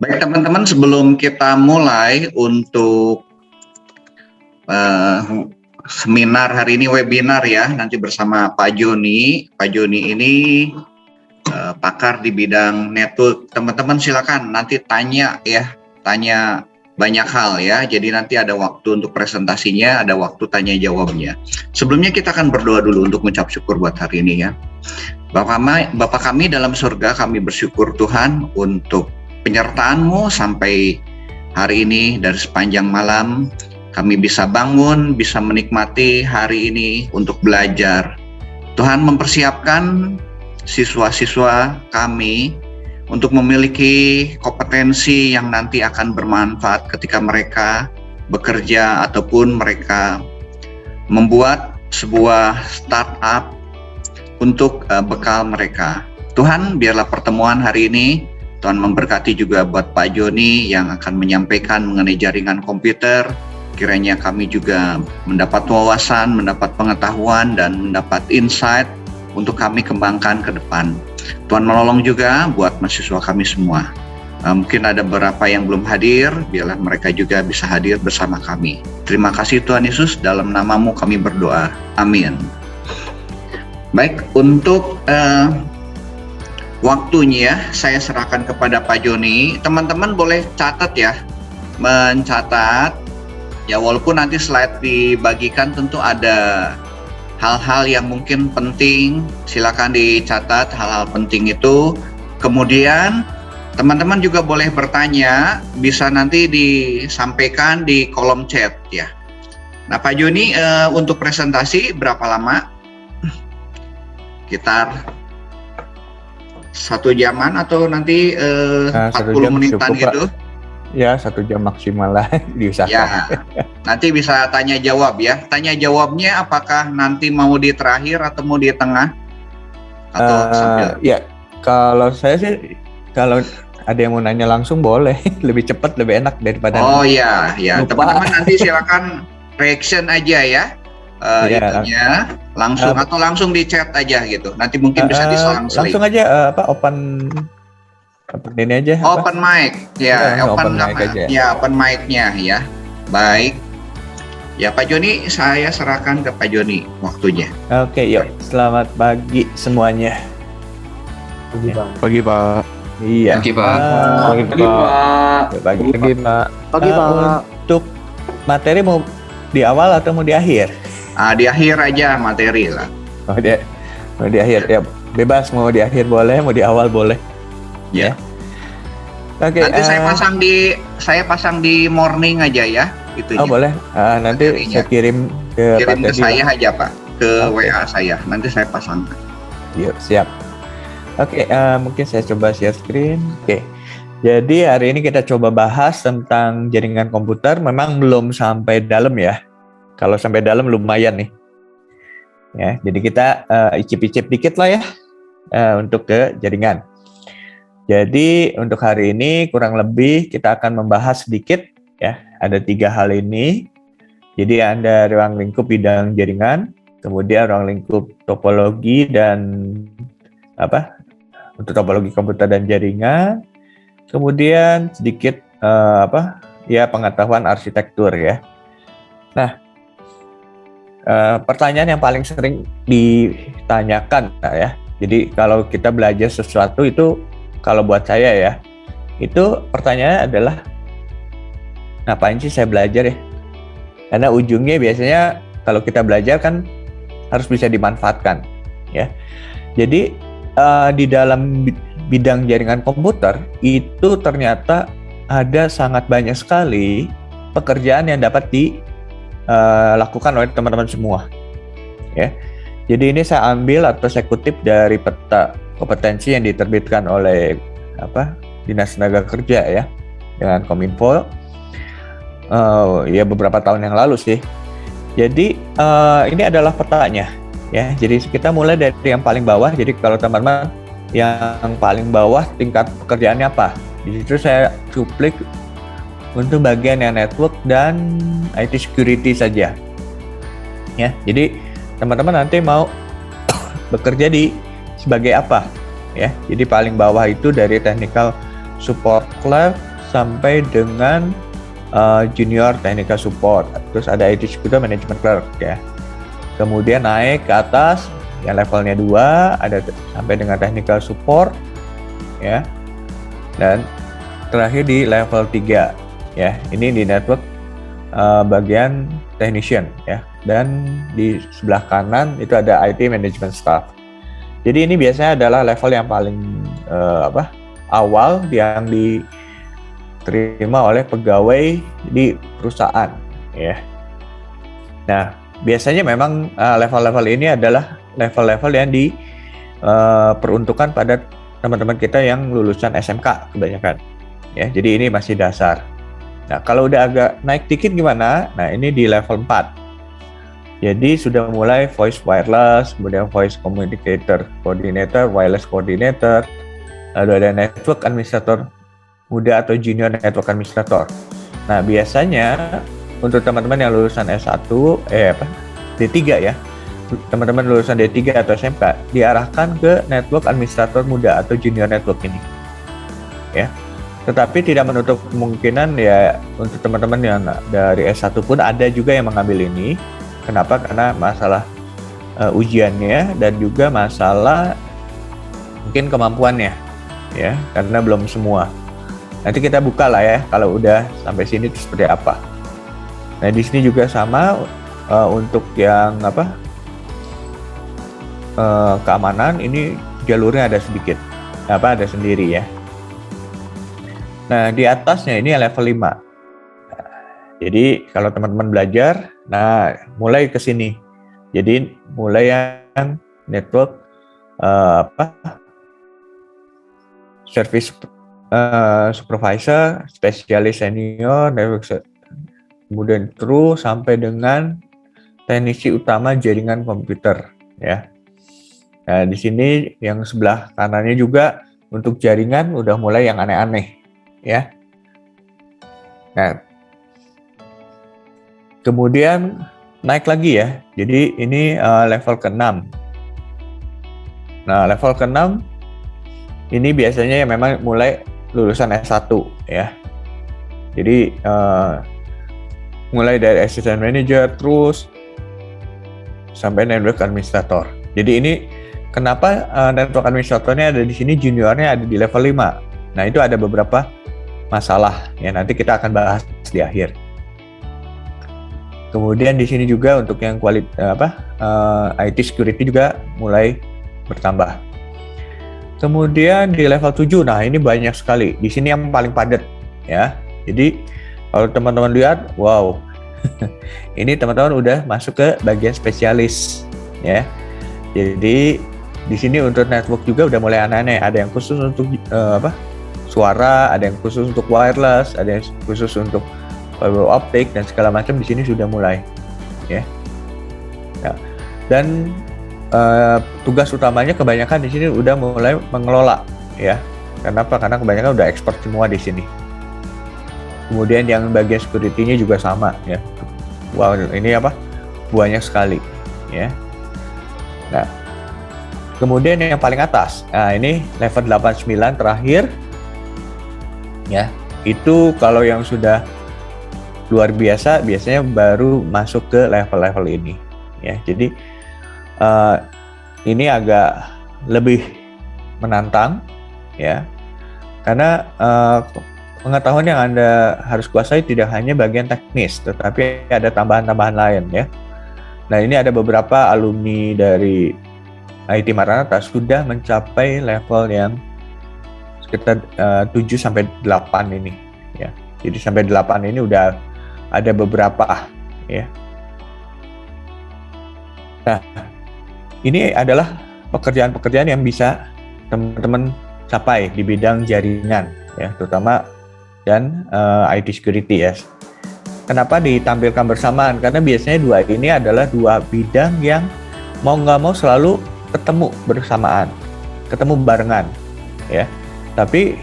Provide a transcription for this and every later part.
Baik teman-teman, sebelum kita mulai untuk seminar hari ini, webinar ya, nanti bersama Pak Joni. Pak Joni ini pakar di bidang network. Teman-teman silakan nanti tanya banyak hal ya. Jadi nanti ada waktu untuk presentasinya, ada waktu tanya jawabnya. Sebelumnya kita akan berdoa dulu untuk mengucap syukur buat hari ini ya. Bapa kami dalam surga, kami bersyukur Tuhan untuk penyertaan-Mu sampai hari ini. Dari sepanjang malam kami bisa bangun, bisa menikmati hari ini untuk belajar. Tuhan mempersiapkan siswa-siswa kami untuk memiliki kompetensi yang nanti akan bermanfaat ketika mereka bekerja ataupun mereka membuat sebuah startup untuk bekal mereka. Tuhan, biarlah pertemuan hari ini Tuhan memberkati juga buat Pak Joni yang akan menyampaikan mengenai jaringan komputer. Kiranya kami juga mendapat wawasan, mendapat pengetahuan, dan mendapat insight untuk kami kembangkan ke depan. Tuhan menolong juga buat mahasiswa kami semua. Mungkin ada beberapa yang belum hadir, biarlah mereka juga bisa hadir bersama kami. Terima kasih Tuhan Yesus, dalam nama-Mu kami berdoa. Amin. Baik, untuk waktunya saya serahkan kepada Pak Joni. Teman-teman boleh catat ya, mencatat. Ya, walaupun nanti slide dibagikan tentu ada hal-hal yang mungkin penting, silakan dicatat hal-hal penting itu. Kemudian teman-teman juga boleh bertanya, bisa nanti disampaikan di kolom chat ya. Nah Pak Joni, untuk presentasi berapa lama? Sekitar 1 jaman atau nanti 40 menitan gitu? Ya, 1 jam maksimal lah diusahakan. Ya, nanti bisa tanya jawab ya. Tanya jawabnya apakah nanti mau di terakhir atau mau di tengah? Atau sambil? Ya, kalau saya sih, kalau ada yang mau nanya langsung boleh. Lebih cepat, lebih enak daripada. Oh iya, ya. Teman-teman nanti silakan reaction aja ya. Itunya langsung atau langsung di chat aja gitu. Nanti mungkin bisa diselang-seling. Langsung aja open ini aja. Open mic ya, open mic aja. Ya, open mic-nya ya. Baik. Ya Pak Joni, saya serahkan ke Pak Joni waktunya. Oke, yuk. Selamat pagi semuanya. Pagi Pak. Iya. Pagi Pak. Pagi Pak. Untuk materi mau di awal atau mau di akhir? Di akhir aja materi lah. Mau di akhir ya, bebas, mau di akhir boleh, mau di awal boleh. Ya. Oke. Nanti saya pasang di morning aja ya. Itunya. Oh boleh. Nanti materinya saya kirim ke saya aja Pak, ke WA saya. Nanti saya pasang. Yuk, siap. Oke, mungkin saya coba share screen. Oke. Jadi hari ini kita coba bahas tentang jaringan komputer. Memang belum sampai dalam ya. Kalau sampai dalam lumayan nih. Ya, jadi kita icip-icip dikit lah ya untuk ke jaringan. Jadi untuk hari ini kurang lebih kita akan membahas sedikit ya, ada 3 hal ini. Jadi ada ruang lingkup bidang jaringan, kemudian ruang lingkup topologi dan untuk topologi komputer dan jaringan, kemudian sedikit pengetahuan arsitektur ya. Nah, pertanyaan yang paling sering ditanyakan ya. Jadi kalau kita belajar sesuatu itu, kalau buat saya ya, itu pertanyaannya adalah ngapain sih saya belajar ya? Karena ujungnya biasanya kalau kita belajar kan harus bisa dimanfaatkan ya. Jadi di dalam bidang jaringan komputer itu ternyata ada sangat banyak sekali pekerjaan yang dapat dilakukan oleh teman-teman semua ya. Jadi ini saya ambil atau saya kutip dari peta kompetensi yang diterbitkan oleh Dinas Tenaga Kerja ya, dengan Kominfo ya beberapa tahun yang lalu sih. Jadi ini adalah petanya ya. Jadi kita mulai dari yang paling bawah. Jadi kalau teman-teman yang paling bawah tingkat pekerjaannya apa? Di situ saya cuplik untuk bagian yang network dan IT security saja. Ya, jadi teman-teman nanti mau bekerja sebagai apa? Ya, jadi paling bawah itu dari technical support clerk, sampai dengan junior technical support, terus ada IT security management clerk ya. Kemudian naik ke atas yang levelnya 2 ada sampai dengan technical support ya. Dan terakhir di level 3 ya. Ini di network bagian technician ya. Dan di sebelah kanan itu ada IT management staff. Jadi ini biasanya adalah level yang paling awal yang diterima oleh pegawai di perusahaan ya. Nah, biasanya memang level-level ini adalah level-level yang diperuntukkan pada teman-teman kita yang lulusan SMK kebanyakan ya. Jadi ini masih dasar. Nah, kalau udah agak naik dikit gimana? Nah, ini di level 4. Jadi sudah mulai voice wireless, kemudian voice communicator coordinator, wireless coordinator, lalu ada network administrator muda atau junior network administrator. Nah, biasanya untuk teman-teman yang lulusan S1, D3 ya, teman-teman lulusan D3 atau SMK diarahkan ke network administrator muda atau junior network ini ya. Tetapi tidak menutup kemungkinan ya untuk teman-teman yang dari S1 pun ada juga yang mengambil ini. Kenapa? Karena masalah ujiannya dan juga masalah mungkin kemampuannya ya, karena belum semua. Nanti kita buka lah ya kalau udah sampai sini itu seperti apa. Nah, di sini juga sama untuk yang keamanan ini jalurnya ada sedikit ada sendiri ya. Nah, di atasnya ini level 5. Jadi kalau teman-teman belajar, nah mulai ke sini. Jadi mulai yang network service supervisor, spesialis senior, network kemudian terus sampai dengan teknisi utama jaringan komputer ya. Nah, di sini yang sebelah kanannya juga untuk jaringan udah mulai yang aneh-aneh ya. Nah, kemudian naik lagi ya. Jadi ini level ke-6. Nah, level ke-6 ini biasanya yang memang mulai lulusan S1 ya. Jadi mulai dari assistant manager terus sampai network administrator. Jadi ini kenapa network administratornya ada di sini, juniornya ada di level 5. Nah, itu ada beberapa masalah ya, nanti kita akan bahas di akhir. Kemudian di sini juga untuk yang IT security juga mulai bertambah. Kemudian di level 7, nah ini banyak sekali. Di sini yang paling padat ya. Jadi kalau teman-teman lihat, wow, ini teman-teman udah masuk ke bagian spesialis ya. Jadi di sini untuk network juga udah mulai aneh-aneh. Ada yang khusus untuk suara, ada yang khusus untuk wireless, ada yang khusus untuk fiber optik dan segala macam. Di sini sudah mulai ya. Nah, dan tugas utamanya kebanyakan di sini udah mulai mengelola ya. Kenapa? Karena kebanyakan udah expert semua di sini. Kemudian yang bagian security-nya juga sama ya. Wow, ini banyak sekali ya. Nah, kemudian yang paling atas. Nah, ini level 89 terakhir ya. Itu kalau yang sudah luar biasa biasanya baru masuk ke level-level ini ya. Jadi ini agak lebih menantang ya, karena pengetahuan yang Anda harus kuasai tidak hanya bagian teknis, tetapi ada tambahan-tambahan lain ya. Nah, ini ada beberapa alumni dari IT Maranatha sudah mencapai level yang sekitar 7-8 ini ya. Jadi sampai 8 ini udah ada beberapa ya. Nah, ini adalah pekerjaan-pekerjaan yang bisa teman-teman capai di bidang jaringan ya, terutama dan IT security ya. Kenapa ditampilkan bersamaan? Karena biasanya dua ini adalah dua bidang yang mau nggak mau selalu ketemu bersamaan, ketemu barengan ya. Tapi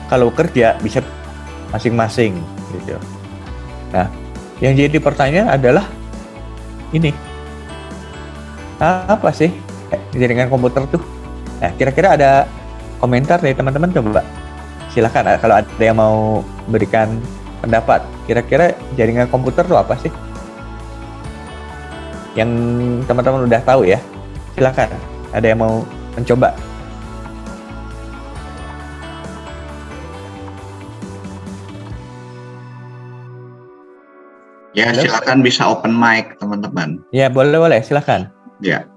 kalau kerja bisa masing-masing gitu. Nah, yang jadi pertanyaan adalah ini, apa sih jaringan komputer tuh? Nah, kira-kira ada komentar dari teman-teman coba silakan kalau ada yang mau berikan pendapat. Kira-kira jaringan komputer itu apa sih? Yang teman-teman udah tahu ya. Silakan. Ada yang mau mencoba? Ya, Halo? silakan bisa open mic, teman-teman. Ya, boleh, silakan. Ya.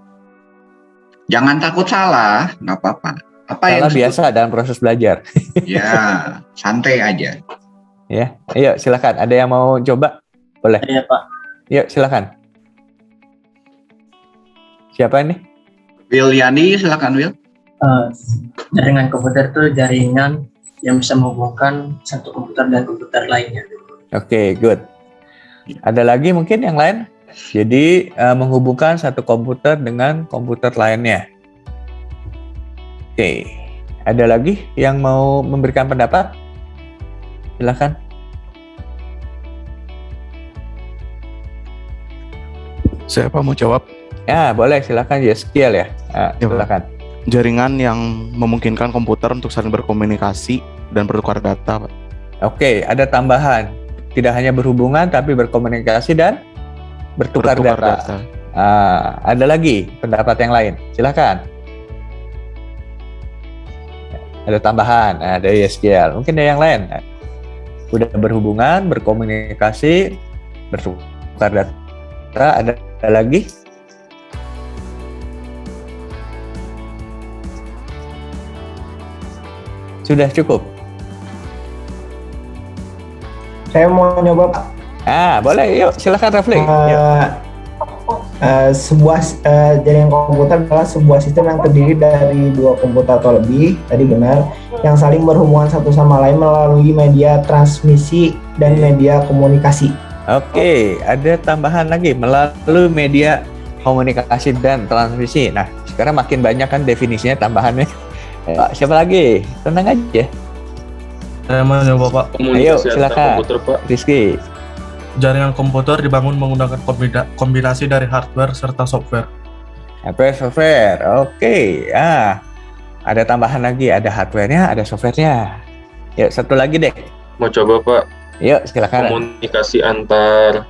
Jangan takut salah, nggak apa-apa. Apa yang Salah biasa dalam proses belajar. Ya, santai aja. Ya, ayo silakan. Ada yang mau coba? Boleh. Iya Pak. Yuk silakan. Siapa ini? Will Yani, silakan Will. Jaringan komputer itu jaringan yang bisa menghubungkan satu komputer dan komputer lainnya. Oke, good. Ada lagi mungkin yang lain? Jadi menghubungkan satu komputer dengan komputer lainnya. Oke, ada lagi yang mau memberikan pendapat? Silakan. Siapa mau jawab? Ya, boleh silakan Yeskiel ya. Ya, Pak. Silakan. Jaringan yang memungkinkan komputer untuk saling berkomunikasi dan bertukar data, Pak. Oke, ada tambahan. Tidak hanya berhubungan tapi berkomunikasi dan bertukar data. Ada lagi pendapat yang lain. Silakan. Ada tambahan. Ada Yeskiel. Mungkin ada yang lain. Udah berhubungan, berkomunikasi, bertukar data. Ada lagi? Sudah cukup? Saya mau nyoba Pak. Boleh, yuk silakan Rafli. Sebuah jaringan komputer adalah sebuah sistem yang terdiri dari dua komputer atau lebih, tadi benar, yang saling berhubungan satu sama lain melalui media transmisi dan media komunikasi. Oke, ada tambahan lagi melalui media komunikasi dan transmisi. Nah, sekarang makin banyak kan definisinya tambahannya. Pak, siapa lagi? Tenang aja. Saya mau nyoba Pak. Ayo, silakan. Komputer Pak. Rizky. Jaringan komputer dibangun menggunakan kombinasi dari hardware serta software. Hardware, software. Oke. Ada tambahan lagi. Ada hardware-nya, ada software-nya. Yuk, satu lagi deh. Mau coba Pak, Yuk, silakan. komunikasi antar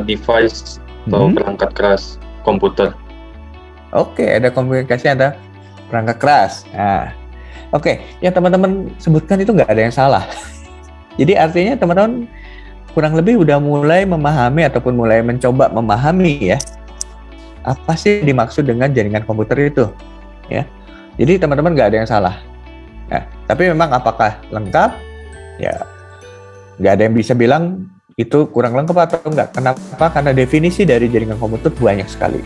device atau perangkat keras komputer. Oke, ada komunikasi, ada perangkat keras. Oke, yang teman-teman sebutkan itu nggak ada yang salah. Jadi artinya teman-teman kurang lebih udah mulai memahami ataupun mulai mencoba memahami ya apa sih dimaksud dengan jaringan komputer itu, ya. Jadi teman-teman nggak ada yang salah. Nah, tapi memang apakah lengkap? Ya, nggak ada yang bisa bilang itu kurang lengkap atau enggak. Kenapa? Karena definisi dari jaringan komputer banyak sekali.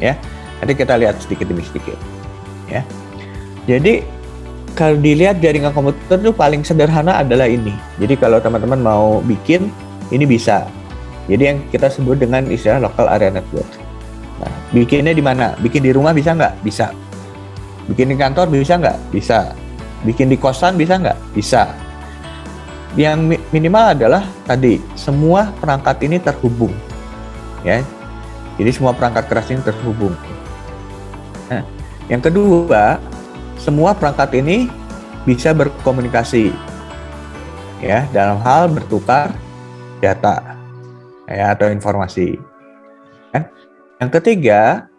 Ya, nanti kita lihat sedikit demi sedikit. Ya, jadi kalau dilihat jaringan komputer itu paling sederhana adalah ini. Jadi kalau teman-teman mau bikin, ini bisa. Jadi yang kita sebut dengan istilah local area network. Nah, bikinnya di mana? Bikin di rumah bisa nggak? Bisa. Bikin di kantor bisa nggak? Bisa. Bikin di kosan bisa nggak? Bisa. Yang minimal adalah tadi, semua perangkat ini terhubung. Ya. Jadi semua perangkat keras ini terhubung. Nah, yang kedua, semua perangkat ini bisa berkomunikasi ya dalam hal bertukar data ya atau informasi. Yang ketiga,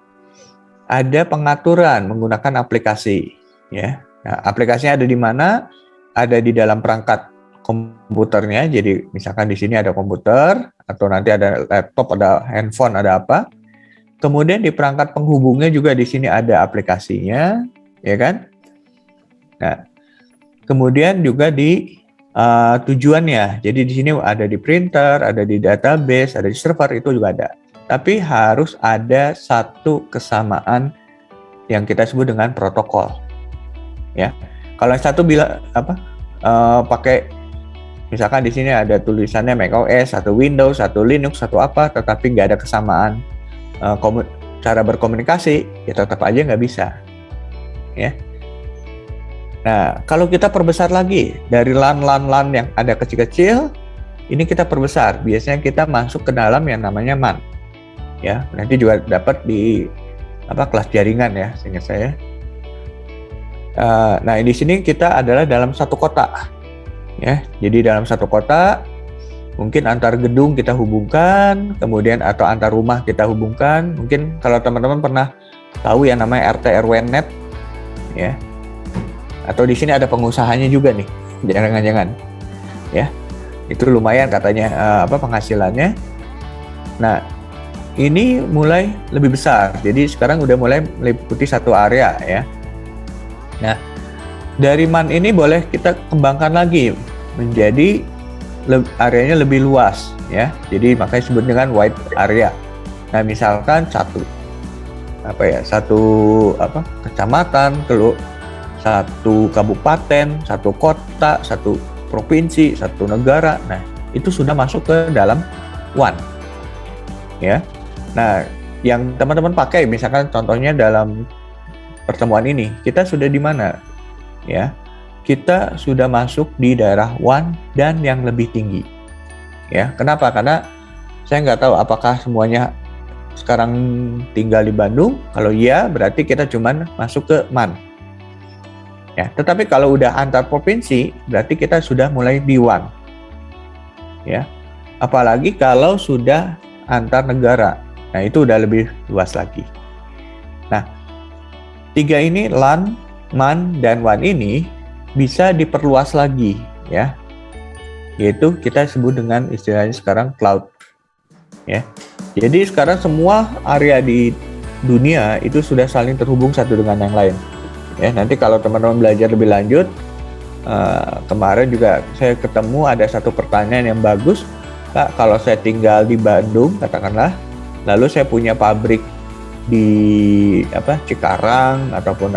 ada pengaturan menggunakan aplikasi ya. Nah, aplikasinya ada di mana? Ada di dalam perangkat komputernya. Jadi misalkan di sini ada komputer atau nanti ada laptop, ada handphone, ada apa. Kemudian di perangkat penghubungnya juga di sini ada aplikasinya, ya kan? Nah, kemudian juga di tujuannya. Jadi di sini ada di printer, ada di database, ada di server, itu juga ada. Tapi harus ada satu kesamaan yang kita sebut dengan protokol. Ya, kalau yang satu pakai misalkan di sini ada tulisannya macOS, satu Windows, satu Linux, satu apa, tetapi nggak ada kesamaan cara berkomunikasi, ya tetap aja nggak bisa. Ya. Nah, kalau kita perbesar lagi dari LAN yang ada kecil-kecil, ini kita perbesar. Biasanya kita masuk ke dalam yang namanya MAN. Ya, nanti juga dapat di kelas jaringan ya, seingat saya. Nah, di sini kita adalah dalam satu kota, ya. Jadi dalam satu kota, mungkin antar gedung kita hubungkan, kemudian atau antar rumah kita hubungkan. Mungkin kalau teman-teman pernah tahu yang namanya RT RW net, ya. Atau di sini ada pengusahanya juga nih, jangan-jangan, ya. Itu lumayan katanya penghasilannya. Nah, ini mulai lebih besar. Jadi sekarang udah mulai meliputi satu area, ya. Nah, dari MAN ini boleh kita kembangkan lagi menjadi areanya lebih luas, ya. Jadi makanya disebut dengan wide area. Nah, misalkan satu kecamatan, satu kabupaten, satu kota, satu provinsi, satu negara. Nah, itu sudah masuk ke dalam WAN, ya. Nah, yang teman-teman pakai, misalkan contohnya dalam pertemuan ini, kita sudah di mana, ya? Kita sudah masuk di daerah WAN dan yang lebih tinggi, ya. Kenapa? Karena saya nggak tahu apakah semuanya sekarang tinggal di Bandung. Kalau iya, berarti kita cuman masuk ke MAN, ya. Tetapi kalau udah antar provinsi, berarti kita sudah mulai di WAN, ya. Apalagi kalau sudah antar negara, nah itu udah lebih luas lagi. Nah, 3 ini LAN, MAN, dan WAN ini bisa diperluas lagi, ya. Yaitu kita sebut dengan istilahnya sekarang cloud, ya. Jadi sekarang semua area di dunia itu sudah saling terhubung satu dengan yang lain, ya. Nanti kalau teman-teman belajar lebih lanjut, kemarin juga saya ketemu ada satu pertanyaan yang bagus, Kak. Kalau saya tinggal di Bandung, katakanlah, lalu saya punya pabrik di Cikarang, ataupun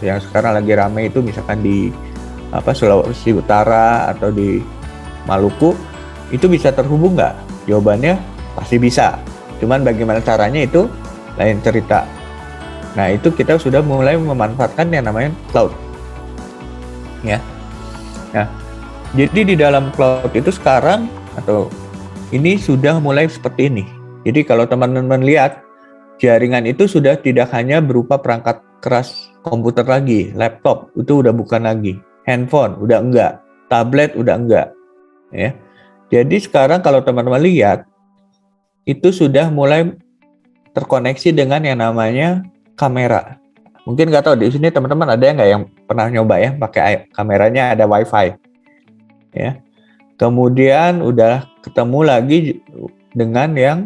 yang sekarang lagi ramai itu misalkan di Sulawesi Utara atau di Maluku, itu bisa terhubung nggak? Jawabannya pasti bisa. Cuman bagaimana caranya itu lain cerita. Nah, itu kita sudah mulai memanfaatkan yang namanya cloud, ya. Nah, jadi di dalam cloud itu sekarang atau ini sudah mulai seperti ini. Jadi kalau teman-teman lihat, jaringan itu sudah tidak hanya berupa perangkat keras komputer lagi, laptop itu udah bukan lagi, handphone udah enggak, tablet udah enggak, ya. Jadi sekarang kalau teman-teman lihat, itu sudah mulai terkoneksi dengan yang namanya kamera. Mungkin nggak tahu di sini teman-teman ada nggak yang pernah nyoba ya pakai kameranya ada WiFi, ya. Kemudian udah ketemu lagi dengan yang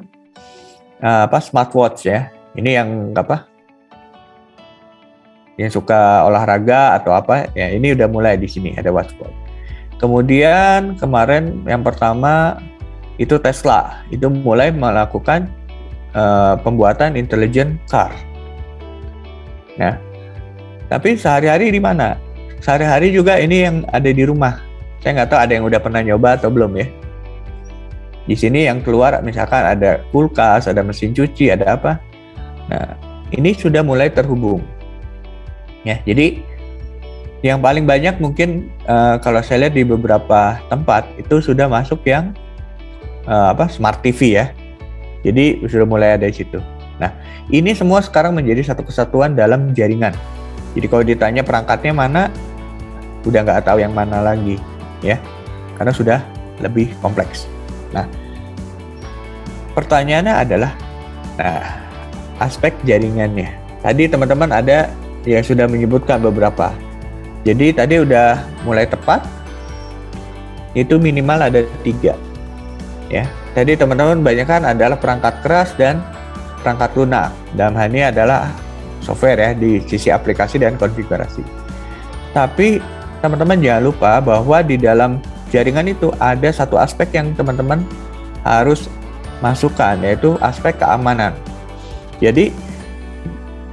smartwatch, ya. Ini yang yang suka olahraga atau ya, ini udah mulai di sini ada watch. Kemudian kemarin yang pertama itu Tesla, itu mulai melakukan pembuatan intelligent car. Nah, tapi sehari-hari di mana? Sehari-hari juga ini yang ada di rumah. Saya nggak tahu ada yang udah pernah nyoba atau belum, ya. Di sini yang keluar misalkan ada kulkas, ada mesin cuci, ada apa. Nah, ini sudah mulai terhubung. Ya, jadi yang paling banyak mungkin kalau saya lihat di beberapa tempat itu sudah masuk yang smart TV, ya. Jadi sudah mulai ada di situ. Nah, ini semua sekarang menjadi satu kesatuan dalam jaringan. Jadi kalau ditanya perangkatnya mana, udah nggak tahu yang mana lagi, ya, karena sudah lebih kompleks. Nah, pertanyaannya adalah, aspek jaringannya. Tadi teman-teman ada yang sudah menyebutkan beberapa. Jadi tadi udah mulai tepat, itu minimal ada 3, ya. Tadi teman-teman banyakkan adalah perangkat keras dan perangkat lunak. Dalam hal ini adalah software, ya, di sisi aplikasi dan konfigurasi. Tapi teman-teman jangan lupa bahwa di dalam jaringan itu ada satu aspek yang teman-teman harus masukkan, yaitu aspek keamanan. Jadi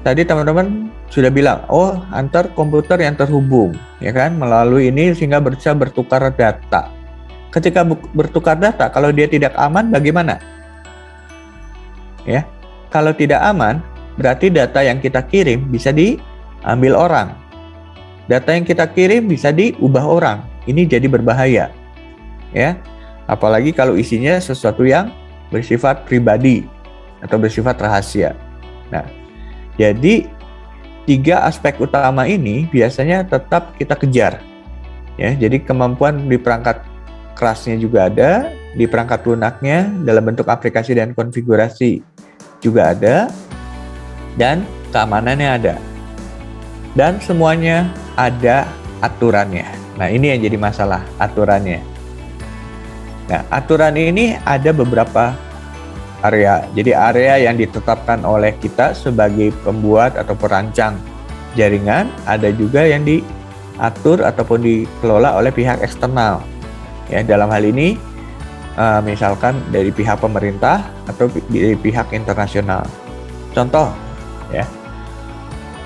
tadi teman-teman sudah bilang, antar komputer yang terhubung, ya kan, melalui ini sehingga bisa bertukar data. Ketika bertukar data, kalau dia tidak aman, bagaimana? Ya, kalau tidak aman, berarti data yang kita kirim bisa diambil orang. Data yang kita kirim bisa diubah orang. Ini jadi berbahaya, ya. Apalagi kalau isinya sesuatu yang bersifat pribadi atau bersifat rahasia. Nah, jadi tiga aspek utama ini biasanya tetap kita kejar. Ya, jadi kemampuan di perangkat kerasnya juga ada, di perangkat lunaknya dalam bentuk aplikasi dan konfigurasi juga ada, dan keamanannya ada. Dan semuanya ada aturannya. Nah, ini yang jadi masalah, aturannya. Nah, aturan ini ada beberapa area. Jadi area yang ditetapkan oleh kita sebagai pembuat atau perancang jaringan, ada juga yang diatur ataupun dikelola oleh pihak eksternal. Ya, dalam hal ini misalkan dari pihak pemerintah atau dari pihak internasional. Contoh, ya,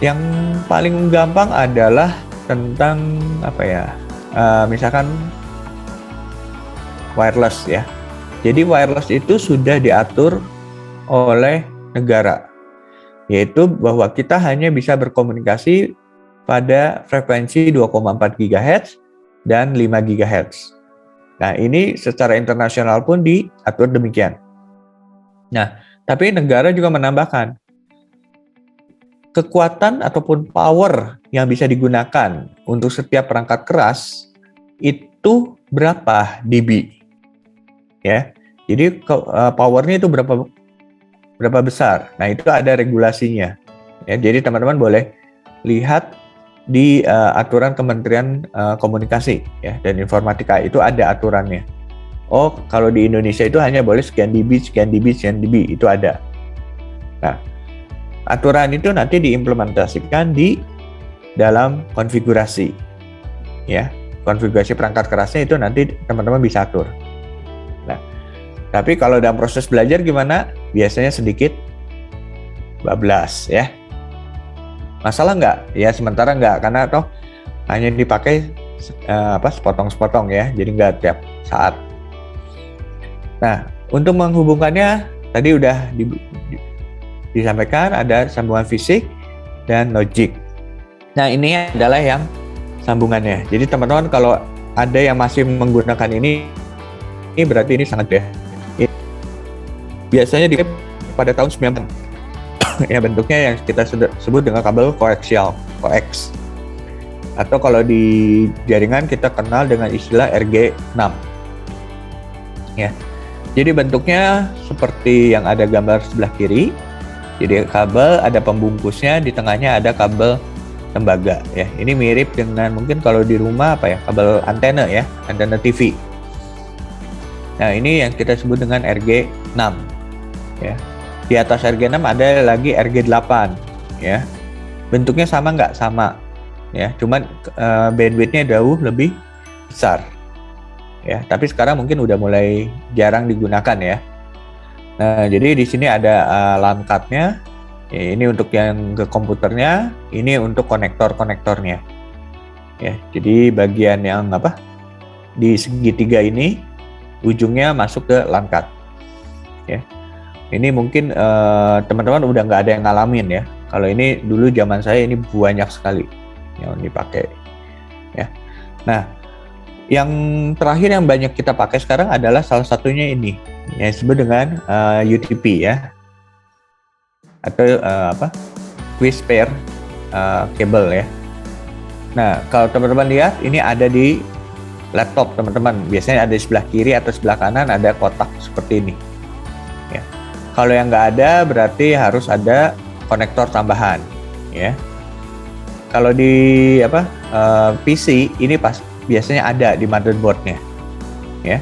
yang paling gampang adalah tentang misalkan wireless, ya. Jadi wireless itu sudah diatur oleh negara, yaitu bahwa kita hanya bisa berkomunikasi pada frekuensi 2,4 GHz dan 5 GHz. Nah, ini secara internasional pun diatur demikian. Nah, tapi negara juga menambahkan kekuatan ataupun power yang bisa digunakan untuk setiap perangkat keras itu berapa dB. Ya, jadi powernya itu berapa besar. Nah, itu ada regulasinya. Ya, jadi teman-teman boleh lihat di aturan Kementerian Komunikasi, ya, dan Informatika, itu ada aturannya. Oh, kalau di Indonesia itu hanya boleh sekian dB, sekian dB, sekian dB, itu ada. Nah, aturan itu nanti diimplementasikan di dalam konfigurasi, ya. Konfigurasi perangkat kerasnya itu nanti teman-teman bisa atur. Nah, tapi kalau dalam proses belajar gimana? Biasanya sedikit bablas, ya. Masalah nggak? Ya, sementara nggak, karena toh hanya dipakai sepotong-sepotong, ya. Jadi nggak tiap saat. Nah, untuk menghubungkannya tadi udah disampaikan ada sambungan fisik dan logik. Nah, ini adalah yang sambungannya. Jadi teman-teman kalau ada yang masih menggunakan ini berarti ini sangat ya. Biasanya pada tahun 90 ya, bentuknya yang kita sebut dengan kabel koaksial, koax. Atau kalau di jaringan kita kenal dengan istilah RG6. Ya. Jadi bentuknya seperti yang ada gambar sebelah kiri. Jadi kabel ada pembungkusnya, di tengahnya ada kabel tembaga, ya. Ini mirip dengan mungkin kalau di rumah kabel antena, ya, antena TV. Nah, ini yang kita sebut dengan RG6, ya. Di atas RG6 ada lagi RG8, ya. Bentuknya sama nggak? Sama, ya. Cuman bandwidth-nya jauh lebih besar, ya. Tapi sekarang mungkin udah mulai jarang digunakan, ya. Nah, jadi di sini ada LAN card-nya. Ya, ini untuk yang ke komputernya, ini untuk konektor-konektornya. Ya, jadi bagian yang di segitiga ini ujungnya masuk ke LAN card. Ya. Ini mungkin teman-teman udah nggak ada yang ngalamin, ya. Kalau ini dulu zaman saya ini banyak sekali yang dipakai. Ya. Nah, yang terakhir yang banyak kita pakai sekarang adalah salah satunya ini, yang disebut dengan UTP, ya, atau twist pair cable, ya. Nah, kalau teman-teman lihat ini ada di laptop teman-teman, biasanya ada di sebelah kiri atau sebelah kanan ada kotak seperti ini, ya. Kalau yang nggak ada berarti harus ada konektor tambahan, ya. Kalau di PC ini biasanya ada di motherboardnya, ya.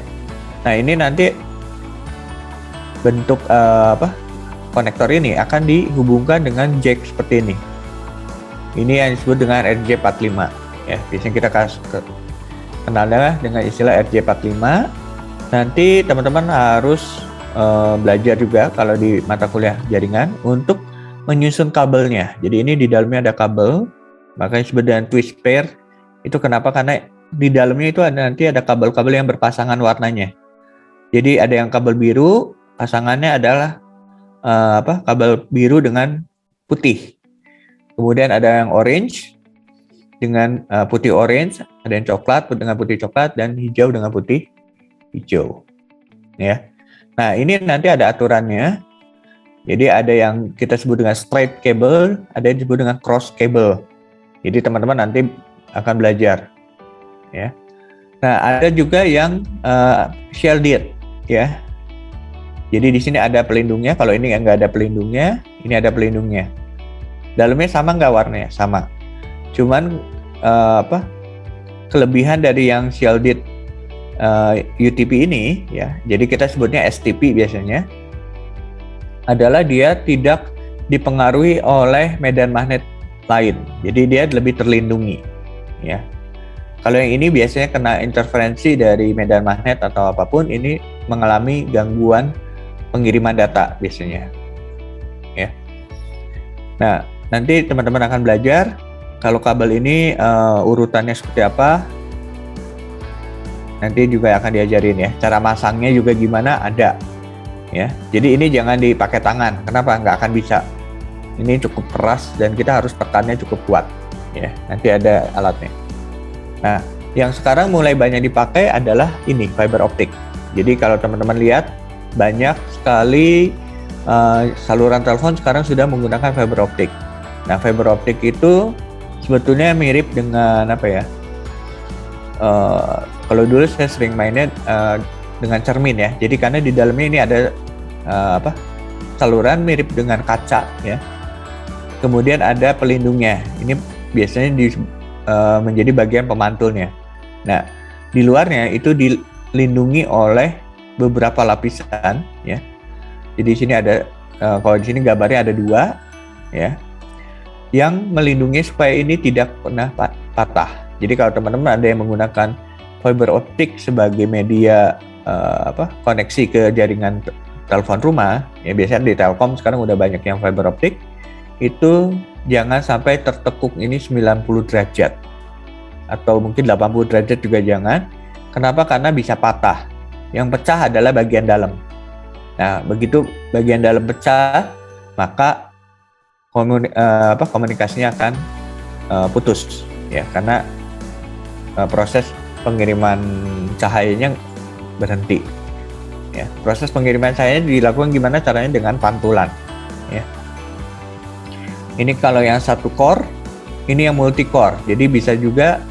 Nah, ini nanti bentuk konektor ini akan dihubungkan dengan jack seperti ini. Ini yang disebut dengan RJ45, ya. Biasanya kita kenalnya dengan istilah RJ45. Nanti teman-teman harus belajar juga kalau di mata kuliah jaringan untuk menyusun kabelnya. Jadi ini di dalamnya ada kabel, makanya disebut dengan twist pair. Itu kenapa? Karena di dalamnya itu nanti ada kabel-kabel yang berpasangan warnanya. Jadi ada yang kabel biru, pasangannya adalah kabel biru dengan putih. Kemudian ada yang orange dengan putih orange, ada yang coklat dengan putih coklat, dan hijau dengan putih hijau. Ya. Nah, ini nanti ada aturannya. Jadi ada yang kita sebut dengan straight cable, ada yang disebut dengan cross cable. Jadi teman-teman nanti akan belajar, ya. Nah, ada juga yang shielded, ya. Jadi di sini ada pelindungnya. Kalau ini nggak ada pelindungnya, ini ada pelindungnya. Dalamnya sama nggak warnanya? Sama. Cuman kelebihan dari yang shielded UTP ini, ya. Jadi kita sebutnya STP biasanya, adalah dia tidak dipengaruhi oleh medan magnet lain. Jadi dia lebih terlindungi, ya. Kalau yang ini biasanya kena interferensi dari medan magnet atau apapun, ini mengalami gangguan pengiriman data biasanya, ya. Nah, nanti teman-teman akan belajar kalau kabel ini urutannya seperti apa. Nanti juga akan diajarin, ya. Cara masangnya juga gimana, ada. Ya, jadi ini jangan dipakai tangan. Kenapa? Nggak akan bisa. Ini cukup keras dan kita harus tekannya cukup kuat. Ya, nanti ada alatnya. Nah, yang sekarang mulai banyak dipakai adalah ini, fiber optik. Jadi kalau teman-teman lihat, banyak sekali saluran telepon sekarang sudah menggunakan fiber optik. Nah, fiber optik itu sebetulnya mirip dengan apa ya? Kalau dulu saya sering mainnya dengan cermin, ya. Jadi karena di dalamnya ini ada saluran mirip dengan kaca, ya. Kemudian ada pelindungnya. Ini biasanya menjadi bagian pemantulnya. Nah, di luarnya itu dilindungi oleh beberapa lapisan, ya. Jadi di sini ada, kalau di sini gambarnya ada 2, ya, yang melindungi supaya ini tidak pernah patah. Jadi kalau teman-teman ada yang menggunakan fiber optik sebagai media koneksi ke jaringan telepon rumah, ya biasanya di Telkom sekarang udah banyak yang fiber optik, itu jangan sampai tertekuk ini 90 derajat atau mungkin 80 derajat juga jangan. Kenapa? Karena bisa patah. Yang pecah adalah bagian dalam. Nah, begitu bagian dalam pecah, maka komunikasinya akan putus, ya, karena proses pengiriman cahayanya berhenti. Ya, proses pengiriman cahayanya dilakukan gimana caranya? Dengan pantulan, ya. Ini kalau yang satu core, ini yang multi core. Jadi bisa juga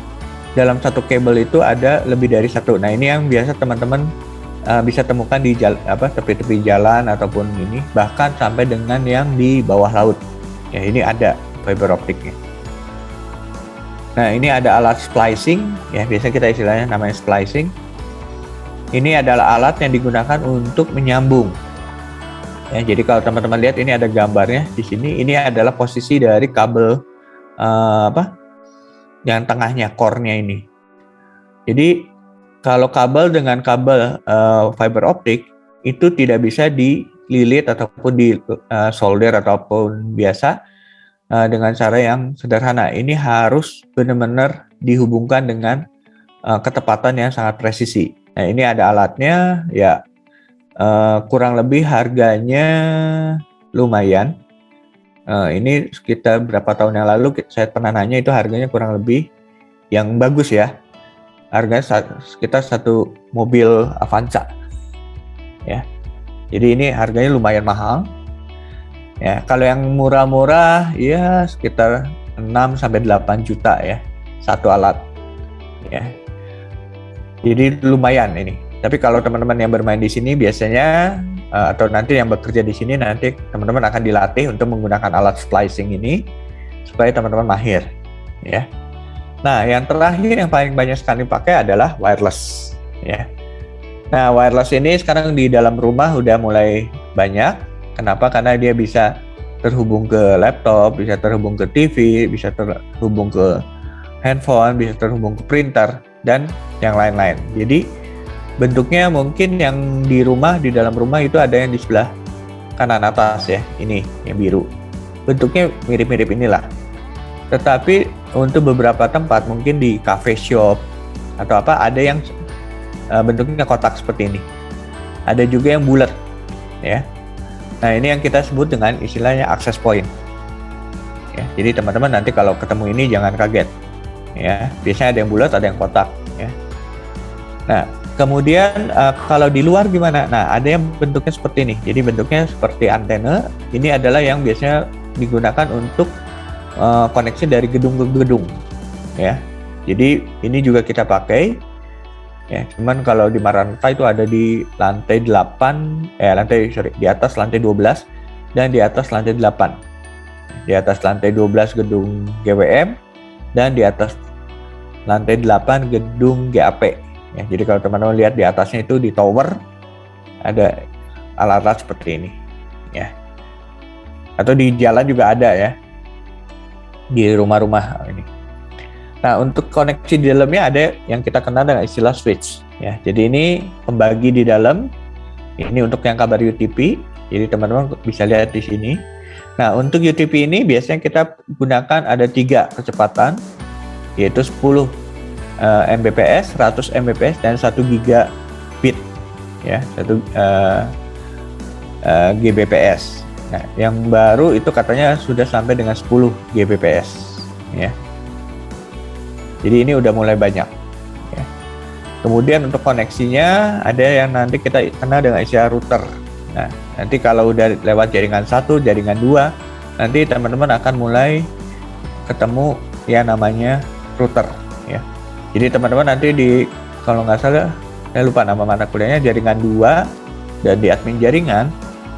dalam satu kabel itu ada lebih dari satu. Nah, ini yang biasa teman-teman bisa temukan di tepi-tepi jalan ataupun ini, bahkan sampai dengan yang di bawah laut. Ya, ini ada fiber optiknya. Nah, ini ada alat splicing, ya, biasa kita istilahnya namanya splicing. Ini adalah alat yang digunakan untuk menyambung. Ya, jadi kalau teman-teman lihat ini ada gambarnya di sini. Ini adalah posisi dari kabel yang tengahnya, core-nya ini. Jadi kalau kabel dengan kabel fiber optik itu tidak bisa dililit ataupun di solder ataupun biasa dengan cara yang sederhana. Ini harus benar-benar dihubungkan dengan ketepatan yang sangat presisi. Nah, ini ada alatnya, ya, kurang lebih harganya lumayan. Ini sekitar berapa tahun yang lalu saya pernah nanya, itu harganya kurang lebih yang bagus, ya. Harganya sekitar satu mobil Avanza, ya. Jadi ini harganya lumayan mahal. Ya, kalau yang murah-murah ya sekitar 6-8 juta, ya, satu alat. Ya. Jadi lumayan ini. Tapi kalau teman-teman yang bermain di sini biasanya atau nanti yang bekerja di sini, nanti teman-teman akan dilatih untuk menggunakan alat splicing ini supaya teman-teman mahir, ya. Nah, yang terakhir yang paling banyak sekali dipakai adalah wireless, ya. Nah, wireless ini sekarang di dalam rumah udah mulai banyak. Kenapa? Karena dia bisa terhubung ke laptop, bisa terhubung ke TV, bisa terhubung ke handphone, bisa terhubung ke printer, dan yang lain-lain. Jadi bentuknya mungkin yang di rumah, di dalam rumah itu ada yang di sebelah kanan atas, ya, ini yang biru. Bentuknya mirip-mirip inilah. Tetapi untuk beberapa tempat, mungkin di cafe shop atau apa, ada yang bentuknya kotak seperti ini. Ada juga yang bulat, ya. Nah, ini yang kita sebut dengan istilahnya access point. Ya, jadi teman-teman nanti kalau ketemu ini jangan kaget. Ya, biasanya ada yang bulat, ada yang kotak. Ya. Nah, Kemudian kalau di luar gimana? Nah, ada yang bentuknya seperti ini. Jadi bentuknya seperti antena. Ini adalah yang biasanya digunakan untuk koneksi dari gedung ke gedung, ya. Jadi ini juga kita pakai, ya. Cuman kalau di Maranta itu ada di lantai 8, di atas lantai 12 dan di atas lantai 8. Di atas lantai 12 gedung GWM dan di atas lantai 8 gedung GAP. Ya, jadi kalau teman-teman lihat di atasnya itu di tower ada alat-alat seperti ini, ya. Atau di jalan juga ada, ya. Di rumah-rumah ini. Nah, untuk koneksi di dalamnya ada yang kita kenal dengan istilah switch, ya. Jadi ini pembagi di dalam. Ini untuk yang kabar UTP. Jadi teman-teman bisa lihat di sini. Nah, untuk UTP ini biasanya kita gunakan ada 3 kecepatan, yaitu 10 Mbps, 100 Mbps, dan 1 gigabit, ya, 1 Gbps. Nah, yang baru itu katanya sudah sampai dengan 10 Gbps, ya. Jadi ini udah mulai banyak, ya. Kemudian untuk koneksinya ada yang nanti kita kenal dengan istilah router. Nah, nanti kalau udah lewat jaringan 1, jaringan 2, nanti teman-teman akan mulai ketemu yang namanya router, ya. Jadi teman-teman nanti kalau nggak salah, saya lupa nama mata kuliahnya, jaringan 2 dan di admin jaringan,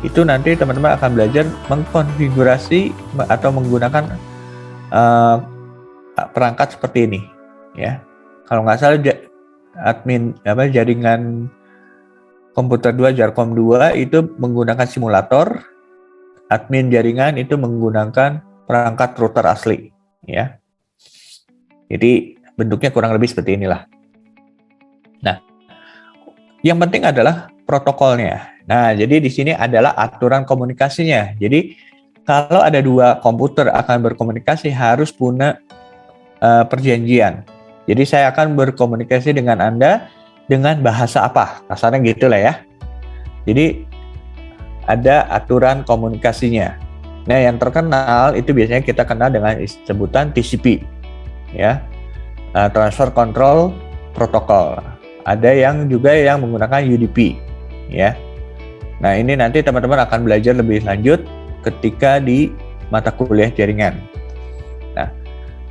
itu nanti teman-teman akan belajar mengkonfigurasi atau menggunakan perangkat seperti ini, ya. Kalau nggak salah jaringan komputer 2 Jarcom 2 itu menggunakan simulator, admin jaringan itu menggunakan perangkat router asli, ya. Jadi bentuknya kurang lebih seperti inilah. Nah, yang penting adalah protokolnya. Nah, jadi di sini adalah aturan komunikasinya. Jadi kalau ada 2 komputer akan berkomunikasi harus punya perjanjian. Jadi saya akan berkomunikasi dengan Anda dengan bahasa apa? Kasarnya gitulah, ya. Jadi ada aturan komunikasinya. Nah, yang terkenal itu biasanya kita kenal dengan sebutan TCP, ya. Transfer Control Protocol. Ada yang juga yang menggunakan UDP, ya. Nah, ini nanti teman-teman akan belajar lebih lanjut ketika di mata kuliah jaringan. Nah,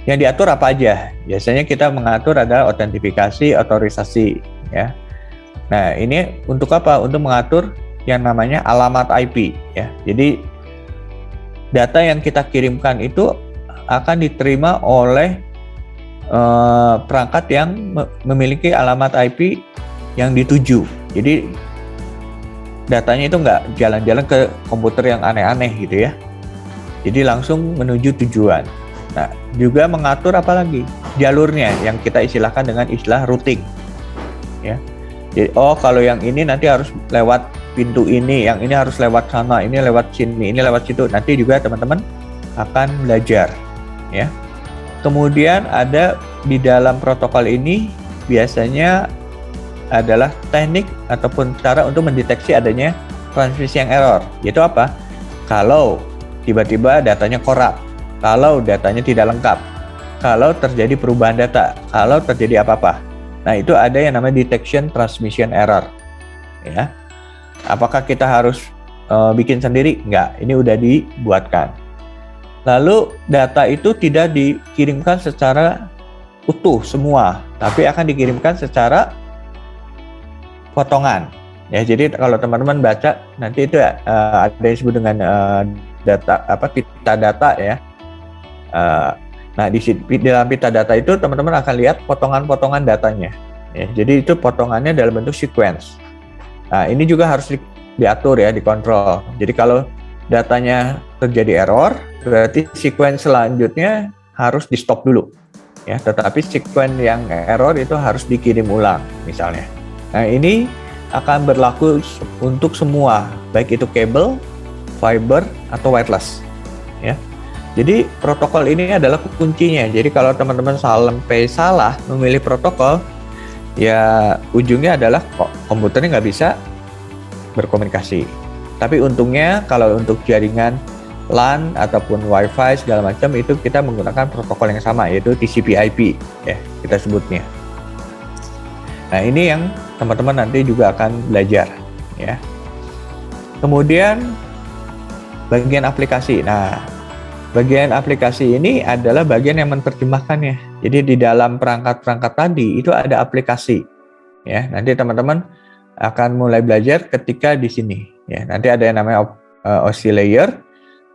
yang diatur apa aja? Biasanya kita mengatur ada autentifikasi, otorisasi, ya. Nah, ini untuk apa? Untuk mengatur yang namanya alamat IP, ya. Jadi data yang kita kirimkan itu akan diterima oleh perangkat yang memiliki alamat IP yang dituju. Jadi datanya itu nggak jalan-jalan ke komputer yang aneh-aneh gitu, ya. Jadi langsung menuju tujuan. Nah, juga mengatur apa lagi? Jalurnya yang kita istilahkan dengan istilah routing, ya. Jadi kalau yang ini nanti harus lewat pintu ini, yang ini harus lewat sana, ini lewat sini, ini lewat situ. Nanti juga teman-teman akan belajar, ya. Kemudian ada di dalam protokol ini biasanya adalah teknik ataupun cara untuk mendeteksi adanya transmisi yang error. Yaitu apa? Kalau tiba-tiba datanya korup, kalau datanya tidak lengkap, kalau terjadi perubahan data, kalau terjadi apa-apa. Nah, itu ada yang namanya detection transmission error, ya. Apakah kita harus bikin sendiri? Enggak, ini udah dibuatkan. Lalu data itu tidak dikirimkan secara utuh semua, tapi akan dikirimkan secara potongan. Ya, jadi kalau teman-teman baca nanti itu ada yang disebut dengan pita data, ya. Nah, di dalam pita data itu teman-teman akan lihat potongan-potongan datanya. Ya, jadi itu potongannya dalam bentuk sequence. Nah, ini juga harus diatur, ya, dikontrol. Jadi kalau datanya terjadi error, berarti sequence selanjutnya harus di stop dulu, ya. Tetapi sequence yang error itu harus dikirim ulang, misalnya. Nah, ini akan berlaku untuk semua, baik itu kabel, fiber, atau wireless, ya. Jadi protokol ini adalah kuncinya. Jadi kalau teman-teman sampai salah memilih protokol, ya ujungnya adalah komputernya nggak bisa berkomunikasi. Tapi untungnya kalau untuk jaringan LAN ataupun Wi-Fi segala macam itu kita menggunakan protokol yang sama, yaitu TCP/IP, ya kita sebutnya. Nah, ini yang teman-teman nanti juga akan belajar ya. Kemudian bagian aplikasi. Nah, bagian aplikasi ini adalah bagian yang menerjemahkannya. Jadi di dalam perangkat-perangkat tadi itu ada aplikasi ya. Nanti teman-teman akan mulai belajar ketika di sini ya. Nanti ada yang namanya OC layer.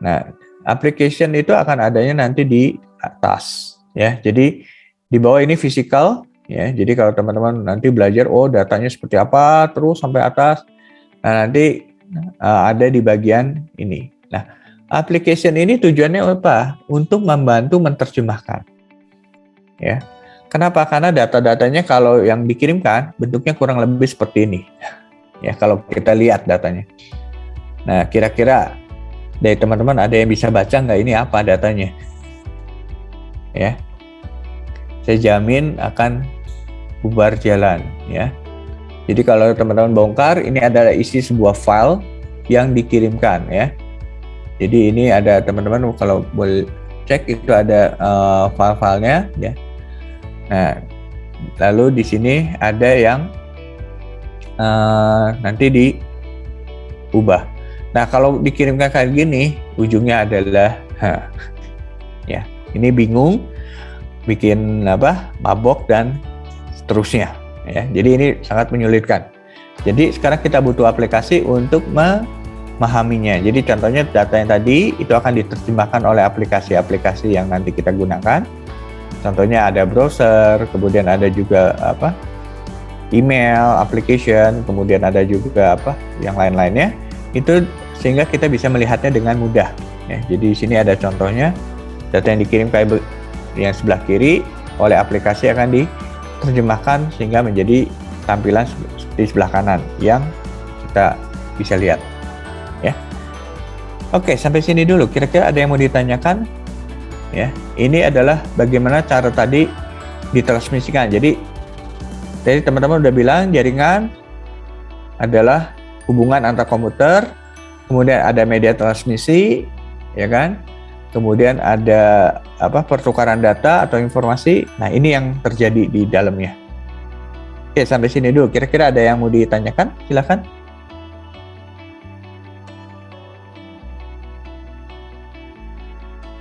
Nah, application itu akan adanya nanti di atas ya. Jadi di bawah ini physical ya. Jadi kalau teman-teman nanti belajar datanya seperti apa terus sampai atas. Nah, nanti ada di bagian ini. Nah, application ini tujuannya apa? Untuk membantu menerjemahkan. Ya. Kenapa? Karena data-datanya kalau yang dikirimkan bentuknya kurang lebih seperti ini. Ya, kalau kita lihat datanya. Nah, kira-kira dari teman-teman ada yang bisa baca nggak ini apa datanya? Ya. Saya jamin akan bubar jalan, ya. Jadi kalau teman-teman bongkar, ini adalah isi sebuah file yang dikirimkan, ya. Jadi ini ada teman-teman kalau boleh cek itu ada file-filenya, ya. Nah, lalu di sini ada yang nanti diubah. Nah, kalau dikirimkan kayak gini, ujungnya adalah, ya, ini bingung, bikin mabok dan seterusnya. Ya, jadi ini sangat menyulitkan. Jadi sekarang kita butuh aplikasi untuk memahaminya. Jadi contohnya data yang tadi itu akan diterjemahkan oleh aplikasi-aplikasi yang nanti kita gunakan. Contohnya ada browser, kemudian ada juga email, application, kemudian ada juga yang lain-lainnya. Itu sehingga kita bisa melihatnya dengan mudah. Ya, jadi di sini ada contohnya data yang dikirim kayak yang sebelah kiri oleh aplikasi akan diterjemahkan sehingga menjadi tampilan di sebelah kanan yang kita bisa lihat. Ya. Oke, sampai sini dulu. Kira-kira ada yang mau ditanyakan? Ya, ini adalah bagaimana cara tadi ditransmisikan. Jadi teman-teman udah bilang jaringan adalah hubungan antar komputer, kemudian ada media transmisi, ya kan? Kemudian ada pertukaran data atau informasi. Nah, ini yang terjadi di dalamnya. Oke, sampai sini dulu. Kira-kira ada yang mau ditanyakan? Silakan.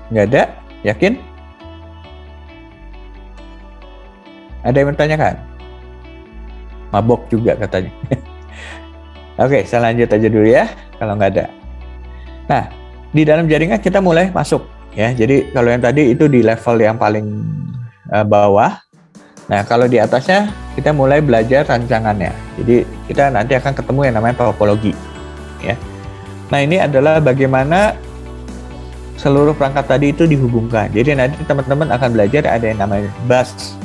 Nggak ada? Yakin? Ada yang bertanyakan? Mabok juga katanya. Oke, saya lanjut aja dulu ya, kalau nggak ada. Nah, di dalam jaringan kita mulai masuk ya. Jadi kalau yang tadi itu di level yang paling bawah. Nah, kalau di atasnya kita mulai belajar rancangannya. Jadi kita nanti akan ketemu yang namanya topologi ya. Nah, ini adalah bagaimana seluruh perangkat tadi itu dihubungkan. Jadi nanti teman-teman akan belajar ada yang namanya bus,